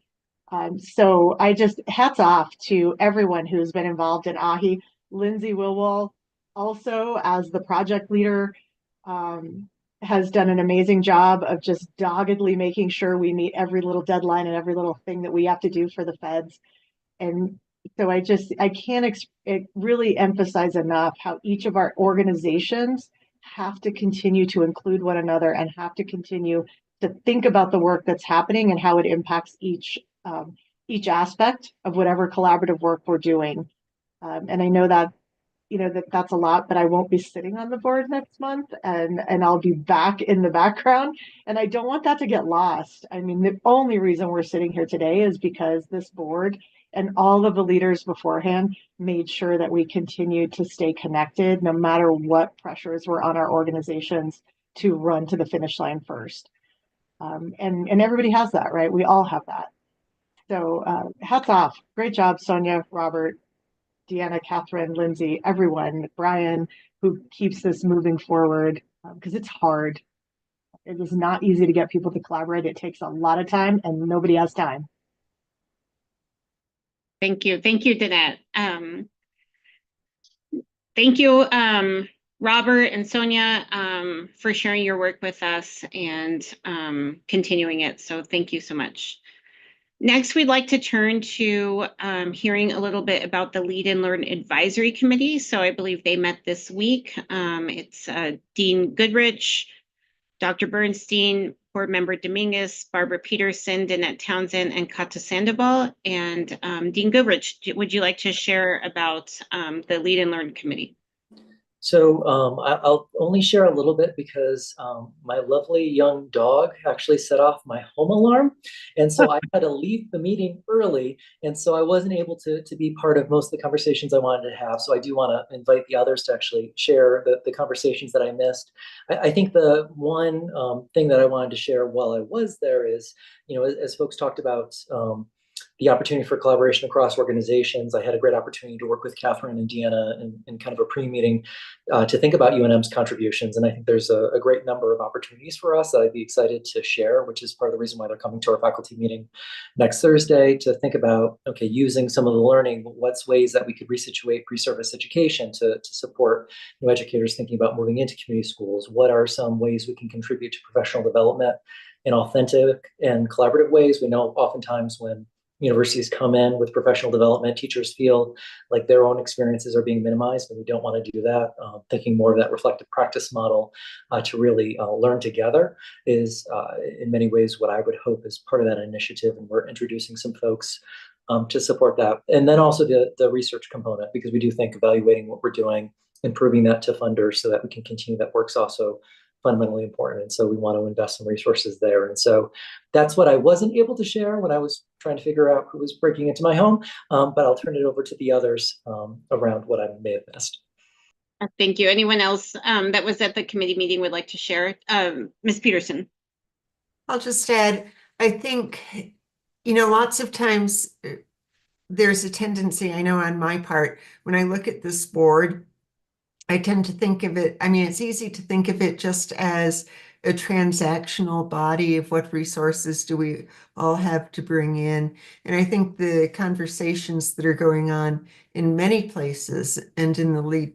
So I just hats off to everyone who's been involved in AHI. Lindsay Wilwell, also as the project leader, has done an amazing job of just doggedly making sure we meet every little deadline and every little thing that we have to do for the feds. And so I can't really emphasize enough how each of our organizations have to continue to include one another and have to continue to think about the work that's happening and how it impacts each aspect of whatever collaborative work we're doing. And I know that that's a lot, but I won't be sitting on the board next month, and I'll be back in the background, and I don't want that to get lost. I mean, the only reason we're sitting here today is because this board and all of the leaders beforehand made sure that we continued to stay connected no matter what pressures were on our organizations to run to the finish line first. And everybody has that, right? We all have that. So hats off. Great job, Sonia, Robert, Deanna, Catherine, Lindsay, everyone, Brian, who keeps this moving forward, because it's hard. It is not easy to get people to collaborate. It takes a lot of time, and nobody has time. Thank you, Danette. Thank you, Robert and Sonia, for sharing your work with us and continuing it. So thank you so much. Next, we'd like to turn to hearing a little bit about the Lead and Learn Advisory Committee. So I believe they met this week. It's Dean Goodrich, Dr. Bernstein, Board Member Dominguez, Barbara Peterson, Danette Townsend, and Kata Sandoval. And Dean Goodrich, would you like to share about the Lead and Learn Committee? So I'll only share a little bit because my lovely young dog actually set off my home alarm. And so I had to leave the meeting early. And so I wasn't able to be part of most of the conversations I wanted to have. So I do want to invite the others to actually share the conversations that I missed. I think the one thing that I wanted to share while I was there is, as folks talked about, the opportunity for collaboration across organizations. I had a great opportunity to work with Catherine and Deanna in kind of a pre-meeting to think about UNM's contributions. And I think there's a great number of opportunities for us that I'd be excited to share, which is part of the reason why they're coming to our faculty meeting next Thursday, to think about, okay, using some of the learning, what's ways that we could resituate pre-service education to support new educators thinking about moving into community schools? What are some ways we can contribute to professional development in authentic and collaborative ways? We know oftentimes when universities come in with professional development, teachers feel like their own experiences are being minimized, and we don't want to do that. Thinking more of that reflective practice model to really learn together is in many ways what I would hope is part of that initiative, and we're introducing some folks to support that. And then also the research component, because we do think evaluating what we're doing, improving that to funders so that we can continue that work's also fundamentally important. And so we want to invest some resources there. And so that's what I wasn't able to share when I was trying to figure out who was breaking into my home. But I'll turn it over to the others around what I may have missed. Thank you. Anyone else that was at the committee meeting would like to share? Ms. Peterson. I'll just add, I think, lots of times there's a tendency, I know on my part, when I look at this board, I tend to think of it, it's easy to think of it just as a transactional body of what resources do we all have to bring in. And I think the conversations that are going on in many places and in the Lead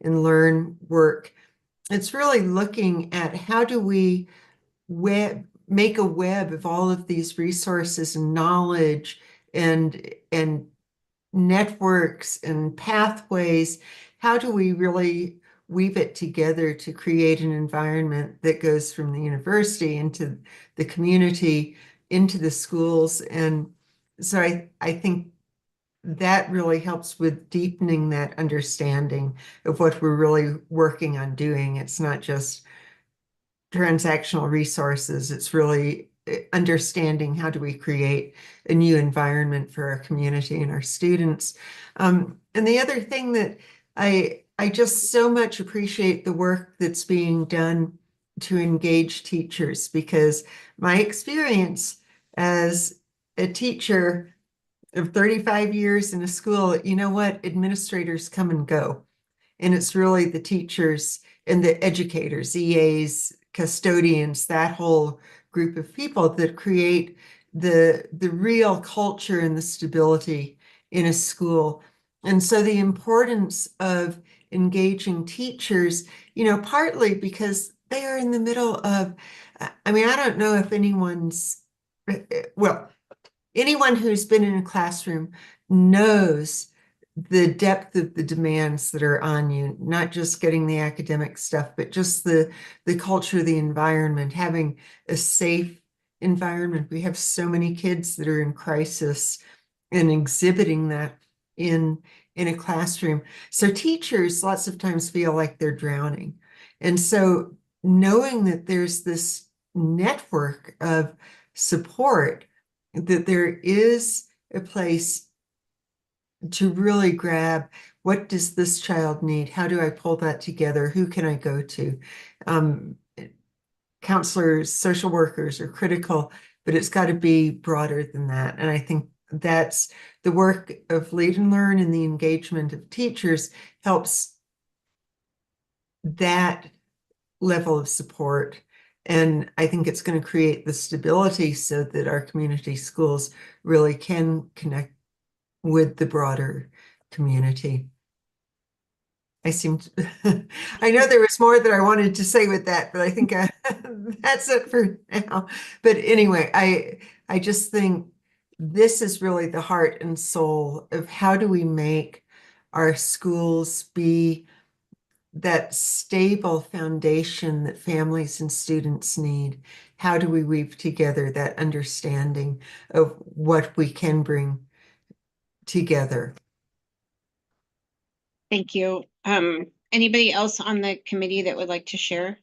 and Learn work, it's really looking at how do we make a web of all of these resources and knowledge and networks and pathways. How do we really weave it together to create an environment that goes from the university into the community, into the schools? And so I think that really helps with deepening that understanding of what we're really working on doing. It's not just transactional resources. It's really understanding how do we create a new environment for our community and our students. And the other thing that I just so much appreciate the work that's being done to engage teachers, because my experience as a teacher of 35 years in a school, you know what? Administrators come and go. And it's really the teachers and the educators, EAs, custodians, that whole group of people that create the real culture and the stability in a school. And so the importance of engaging teachers, partly because they are in the middle of, I mean, I don't know if anyone who's been in a classroom knows the depth of the demands that are on you, not just getting the academic stuff, but just the culture, the environment, having a safe environment. We have so many kids that are in crisis and exhibiting that in a classroom. So teachers lots of times feel like they're drowning. And so knowing that there's this network of support, that there is a place to really grab, what does this child need? How do I pull that together? Who can I go to? Counselors, social workers are critical, but it's got to be broader than that. And I think that's the work of Lead and Learn, and the engagement of teachers helps that level of support. And I think it's going to create the stability so that our community schools really can connect with the broader community. I know there was more that I wanted to say with that, but I think that's it for now. But anyway, I just think this is really the heart and soul of how do we make our schools be that stable foundation that families and students need. How do we weave together that understanding of what we can bring together? Thank you. Anybody else on the committee that would like to share?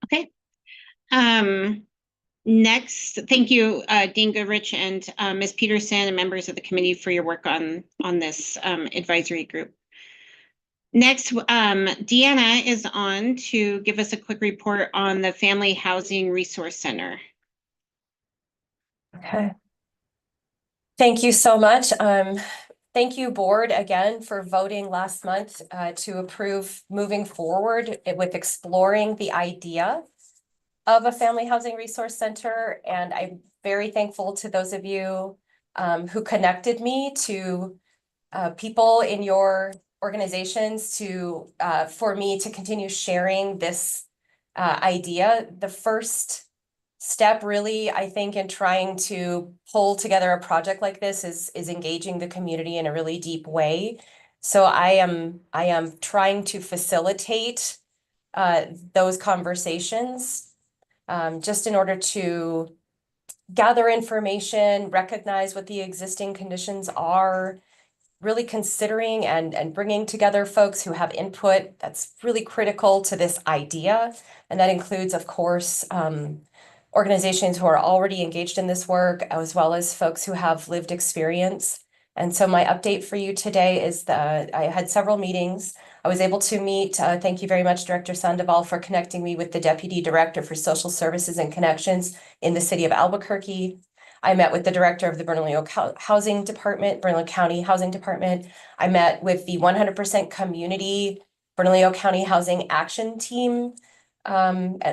Okay. Next, thank you, Dean Goodrich and Ms. Peterson and members of the committee for your work on this advisory group. Next, Deanna is on to give us a quick report on the Family Housing Resource Center. Okay. Thank you so much. Thank you, board, again, for voting last month to approve moving forward with exploring the idea of a family housing resource center. And I'm very thankful to those of you who connected me to people in your organizations for me to continue sharing this idea. The first step really, I think, in trying to pull together a project like this is engaging the community in a really deep way. So I am trying to facilitate those conversations just in order to gather information, recognize what the existing conditions are, really considering and bringing together folks who have input that's really critical to this idea. And that includes, of course, organizations who are already engaged in this work, as well as folks who have lived experience. And so my update for you today is that I had several meetings. I was able to meet, thank you very much, Director Sandoval, for connecting me with the Deputy Director for Social Services and Connections in the city of Albuquerque. I met with the director of the Bernalillo Housing Department, Bernalillo County Housing Department. I met with the 100% community Bernalillo County Housing Action Team,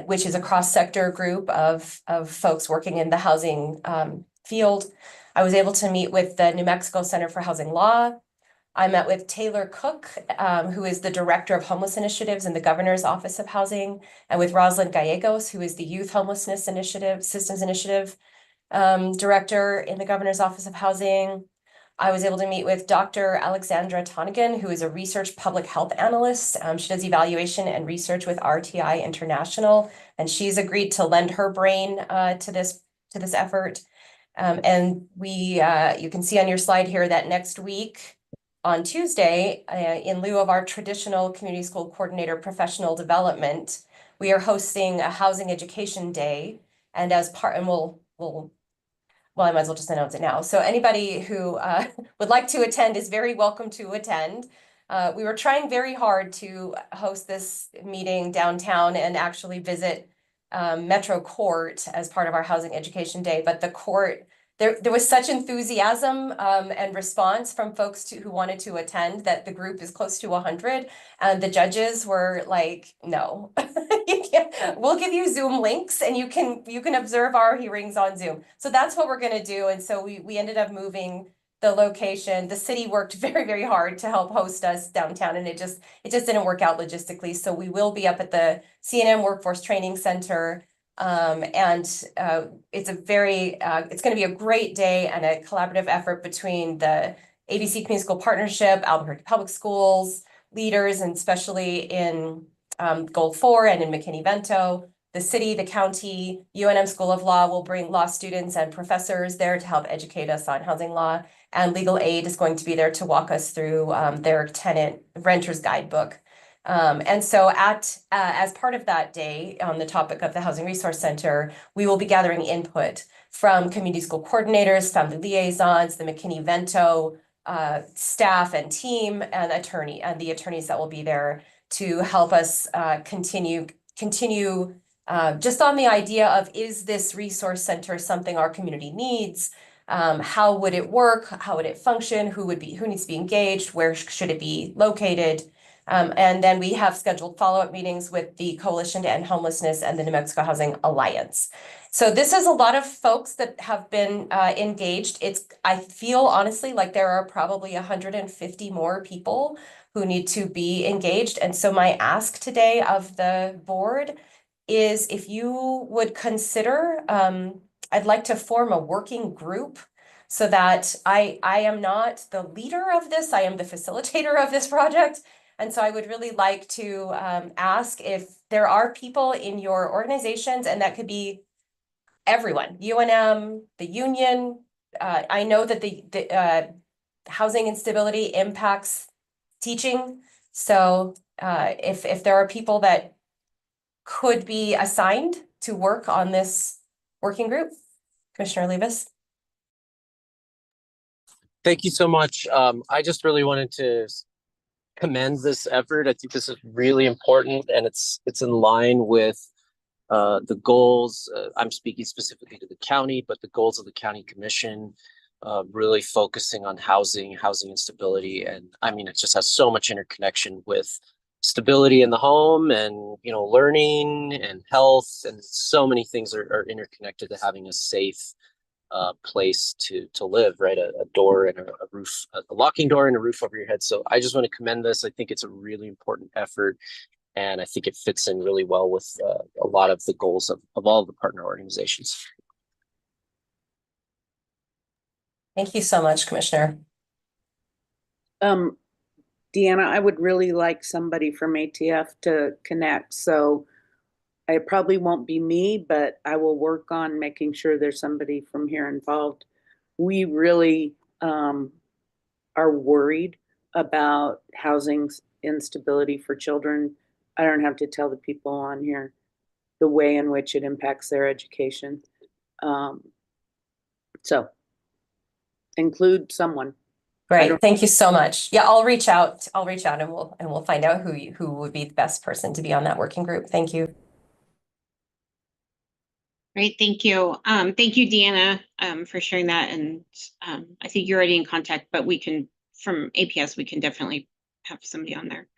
which is a cross-sector group of folks working in the housing field. I was able to meet with the New Mexico Center for Housing Law. I met with Taylor Cook, who is the Director of Homeless Initiatives in the Governor's Office of Housing, and with Rosalind Gallegos, who is the Youth Homelessness Systems Initiative Director in the Governor's Office of Housing. I was able to meet with Dr. Alexandra Tonigan, who is a research public health analyst. She does evaluation and research with RTI International, and she's agreed to lend her brain to this effort. And you can see on your slide here that next week on Tuesday, in lieu of our traditional community school coordinator professional development, we are hosting a housing education day. And as part, and well, I might as well just announce it now. So anybody who would like to attend is very welcome to attend. We were trying very hard to host this meeting downtown and actually visit Metro Court as part of our Housing Education Day, but the court, there was such enthusiasm and response from folks who wanted to attend that the group is close to 100, and the judges were like, no, we'll give you Zoom links and you can observe our hearings on Zoom. So that's what we're going to do. And so we ended up moving the location. The city worked very, very hard to help host us downtown, and it just didn't work out logistically. So we will be up at the C&M Workforce Training Center. It's going to be a great day and a collaborative effort between the ABC Community School Partnership, Albuquerque Public Schools, leaders, and especially in Goal 4 and in McKinney-Vento. The city, the county, UNM School of Law will bring law students and professors there to help educate us on housing law. And legal aid is going to be there to walk us through their tenant renter's guidebook. And so as part of that day, on the topic of the Housing Resource Center, we will be gathering input from community school coordinators, family liaisons, the McKinney-Vento staff and team, and the attorneys that will be there to help us continue just on the idea of, is this resource center something our community needs? How would it work? How would it function? Who needs to be engaged? Where should it be located? And then we have scheduled follow-up meetings with the Coalition to End Homelessness and the New Mexico Housing Alliance. So this is a lot of folks that have been engaged. I feel honestly like there are probably 150 more people who need to be engaged. And so my ask today of the board is, if you would consider, I'd like to form a working group so that I am not the leader of this, I am the facilitator of this project. And so I would really like to ask if there are people in your organizations, and that could be everyone, UNM, the union. I know that the housing instability impacts teaching. So if there are people that could be assigned to work on this working group, Commissioner Levis. Thank you so much. I just really wanted to commend this effort. I think this is really important, and it's in line with the goals. I'm speaking specifically to the county, but the goals of the county commission, really focusing on housing instability. And I mean, it just has so much interconnection with stability in the home and, learning and health, and so many things are interconnected to having a safe place to live, right? A door and a roof, a locking door and a roof over your head. So I just want to commend this. I think it's a really important effort, and I think it fits in really well with a lot of the goals of all of the partner organizations. Thank you so much, Commissioner. Deanna, I would really like somebody from ATF to connect. So it probably won't be me, but I will work on making sure there's somebody from here involved. We really are worried about housing instability for children. I don't have to tell the people on here the way in which it impacts their education. So include someone. Great, thank you so much. Yeah, I'll reach out and we'll find out who would be the best person to be on that working group. Thank you. Great, thank you. Thank you, Deanna, for sharing that. And I think you're already in contact, but we can, from APS, we can definitely have somebody on there.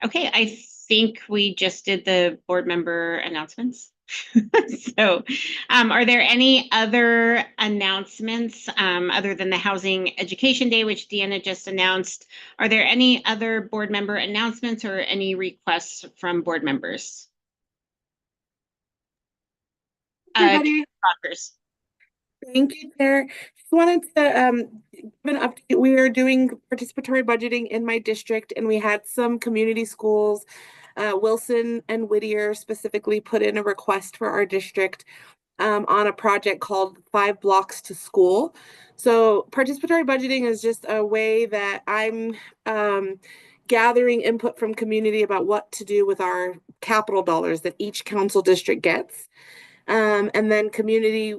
Okay, I think we just did the board member announcements. So are there any other announcements other than the Housing Education Day, which Deanna just announced? Are there any other board member announcements or any requests from board members? Everybody. Thank you, Chair. Just wanted to give an update. We are doing participatory budgeting in my district, and we had some community schools, Wilson and Whittier specifically, put in a request for our district on a project called 5 Blocks to School. So participatory budgeting is just a way that I'm gathering input from community about what to do with our capital dollars that each council district gets. And then community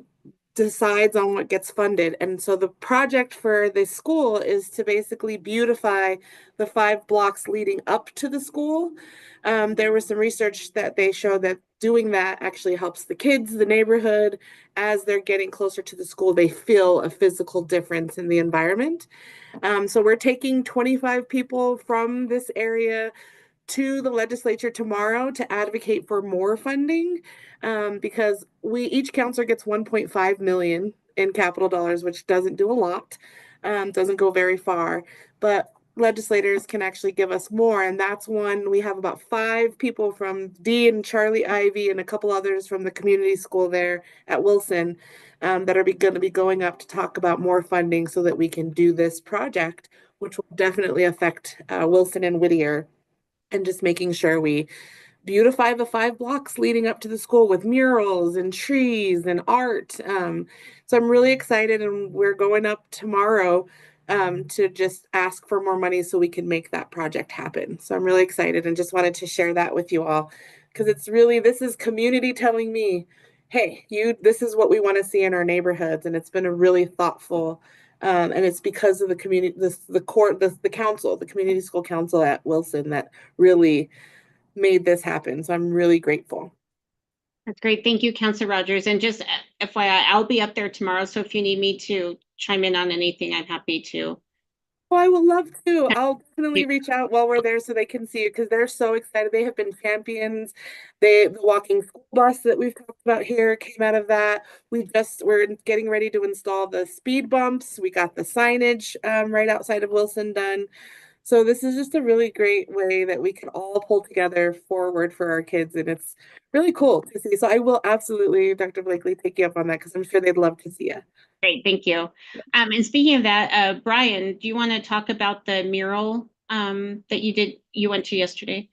decides on what gets funded. And so the project for the school is to basically beautify the 5 blocks leading up to the school. There was some research that they showed that doing that actually helps the kids, the neighborhood, as they're getting closer to the school, they feel a physical difference in the environment. So we're taking 25 people from this area to the legislature tomorrow to advocate for more funding, because each counselor gets 1.5 million in capital dollars, which doesn't do a lot, doesn't go very far, but legislators can actually give us more. And that's one, we have about 5 people from Dee and Charlie Ivy and a couple others from the community school there at Wilson, that are going to be going up to talk about more funding so that we can do this project, which will definitely affect Wilson and Whittier, and just making sure we beautify the 5 blocks leading up to the school with murals and trees and art. So I'm really excited, and we're going up tomorrow to just ask for more money so we can make that project happen. So I'm really excited and just wanted to share that with you all, because it's really, this is community telling me, hey, this is what we want to see in our neighborhoods. And it's been a really thoughtful, and it's because of the community, the council, the community school council at Wilson, that really made this happen. So I'm really grateful. That's great. Thank you, Councilor Rogers. And just FYI, I'll be up there tomorrow. So if you need me to chime in on anything, I'm happy to. Oh, I would love to. I'll definitely reach out while we're there so they can see it, because they're so excited. They have been champions. The walking school bus that we've talked about here came out of that. We're getting ready to install the speed bumps. We got the signage right outside of Wilson done. So this is just a really great way that we can all pull together forward for our kids. And it's really cool to see. So I will absolutely, Dr. Blakely, take you up on that, because I'm sure they'd love to see you. Great, thank you. And speaking of that, Brian, do you want to talk about the mural that you went to yesterday?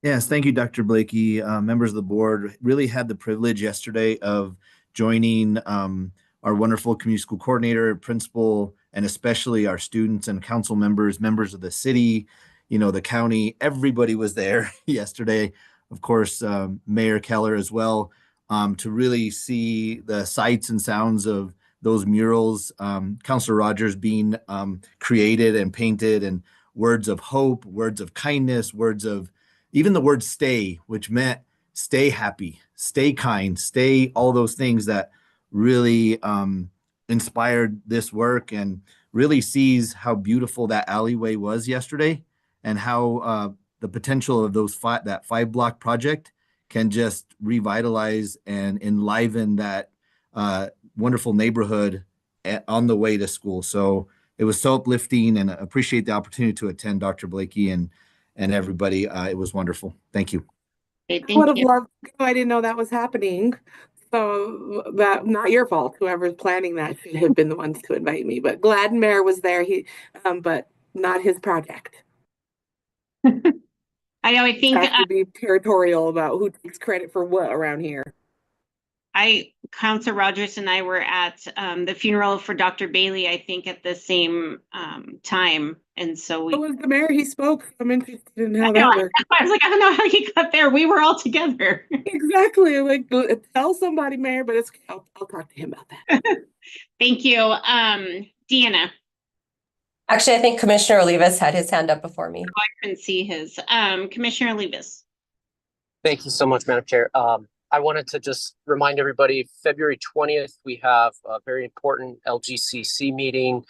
Yes, thank you, Dr. Blakey. Members of the board, really had the privilege yesterday of joining our wonderful community school coordinator, principal, and especially our students and council members, members of the city, the county. Everybody was there yesterday. Of course, Mayor Keller as well, to really see the sights and sounds of those murals, Councilor Rogers being created and painted, and words of hope, words of kindness, even the word stay, which meant stay happy, stay kind, stay all those things that really inspired this work, and really sees how beautiful that alleyway was yesterday, and how the potential of that 5 block project can just revitalize and enliven that wonderful neighborhood on the way to school. So it was so uplifting, and I appreciate the opportunity to attend, Dr. Blakey and everybody. It was wonderful. Thank you. Okay, I would have thank you. loved to go. I didn't know that was happening. So that, not your fault. Whoever's planning that should have been the ones to invite me. But glad Mayor was there. But not his project. I know. I think have to be territorial about who takes credit for what around here. Councilor Rogers and I were at the funeral for Dr. Bailey, I think at the same time. And so we was the mayor. He spoke. I'm interested in how that worked. I was like, I don't know how he got there. We were all together. Exactly. Like, tell somebody, Mayor, but I'll talk to him about that. Thank you. Deanna. Actually, I think Commissioner Olivas had his hand up before me. Oh, I couldn't see his. Commissioner Olivas. Thank you so much, Madam Chair. I wanted to just remind everybody, February 20th, we have a very important LGCC meeting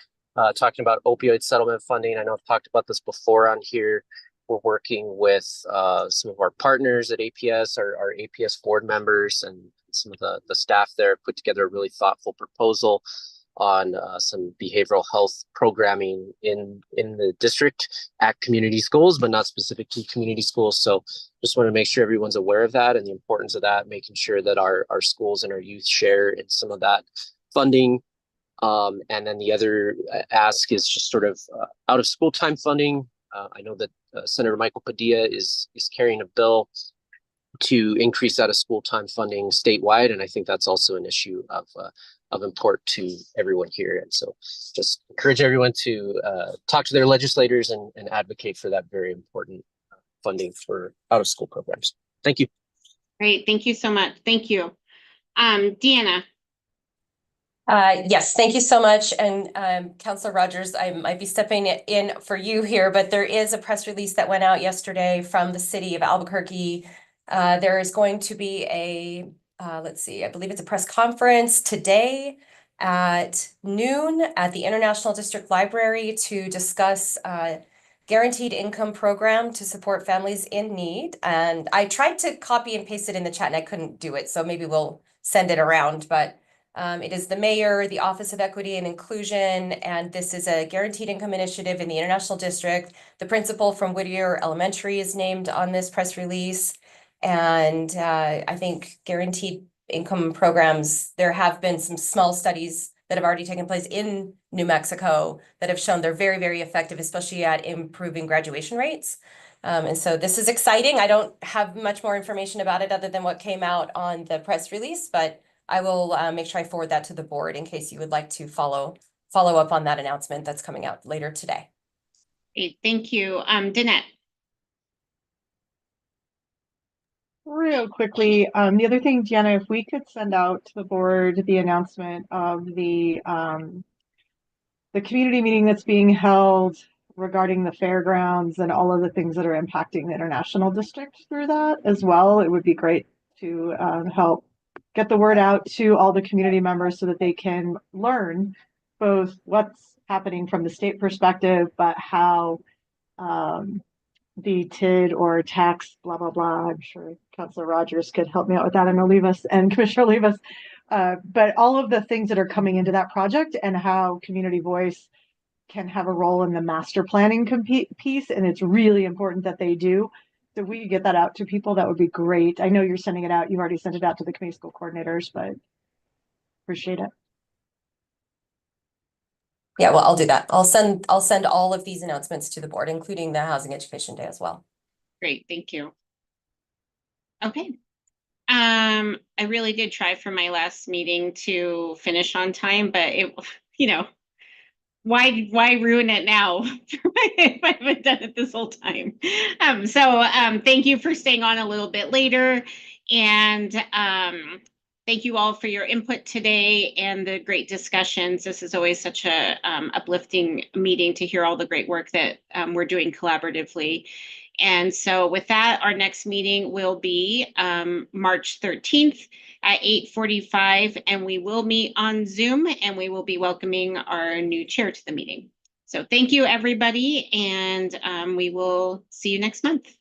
talking about opioid settlement funding. I know I've talked about this before on here. We're working with some of our partners at APS, our APS board members, and some of the staff there put together a really thoughtful proposal on some behavioral health programming in the district at community schools, but not specific to community schools. So just want to make sure everyone's aware of that and the importance of that, making sure that our schools and our youth share in some of that funding. And then the other ask is just sort of out of school time funding. I know that Senator Michael Padilla is carrying a bill to increase out of school time funding statewide. And I think that's also an issue of import to everyone here. And so just encourage everyone to talk to their legislators and advocate for that very important funding for out of school programs. Thank you. Great. Thank you so much. Thank you. Deanna. Yes, thank you so much. And Councilor Rogers, I might be stepping in for you here, but there is a press release that went out yesterday from the city of Albuquerque. There is going to be a, let's see, I believe it's a press conference today at noon at the International District Library to discuss guaranteed income program to support families in need. And I tried to copy and paste it in the chat and I couldn't do it, so maybe we'll send it around, but it is the mayor, the Office of Equity and Inclusion, and this is a guaranteed income initiative in the International District. The principal from Whittier Elementary is named on this press release. And I think guaranteed income programs, there have been some small studies that have already taken place in New Mexico that have shown they're very, very effective, especially at improving graduation rates. And so this is exciting. I don't have much more information about it other than what came out on the press release, but I will make sure I forward that to the board in case you would like to follow up on that announcement that's coming out later today. Great, thank you. Danette. Real quickly, the other thing, Gianna, if we could send out to the board the announcement of the community meeting that's being held regarding the fairgrounds and all of the things that are impacting the international district through that as well, it would be great to help get the word out to all the community members so that they can learn both what's happening from the state perspective, but how the TID or tax, blah, blah, blah. I'm sure Councilor Rogers could help me out with that, and Olivas and Commissioner Olivas. But all of the things that are coming into that project and how community voice can have a role in the master planning piece. And it's really important that they do. So if we could get that out to people, that would be great. I know you're sending it out. You've already sent it out to the community school coordinators, but appreciate it. Yeah, well, I'll do that. I'll send all of these announcements to the board, including the Housing Education Day as well. Great, thank you. Okay. I really did try for my last meeting to finish on time, but it, why ruin it now if I haven't done it this whole time? Thank you for staying on a little bit later, and thank you all for your input today and the great discussions. This is always such a uplifting meeting to hear all the great work that we're doing collaboratively. And so with that, our next meeting will be March 13th at 8:45, and we will meet on Zoom, and we will be welcoming our new chair to the meeting. So thank you, everybody, and we will see you next month.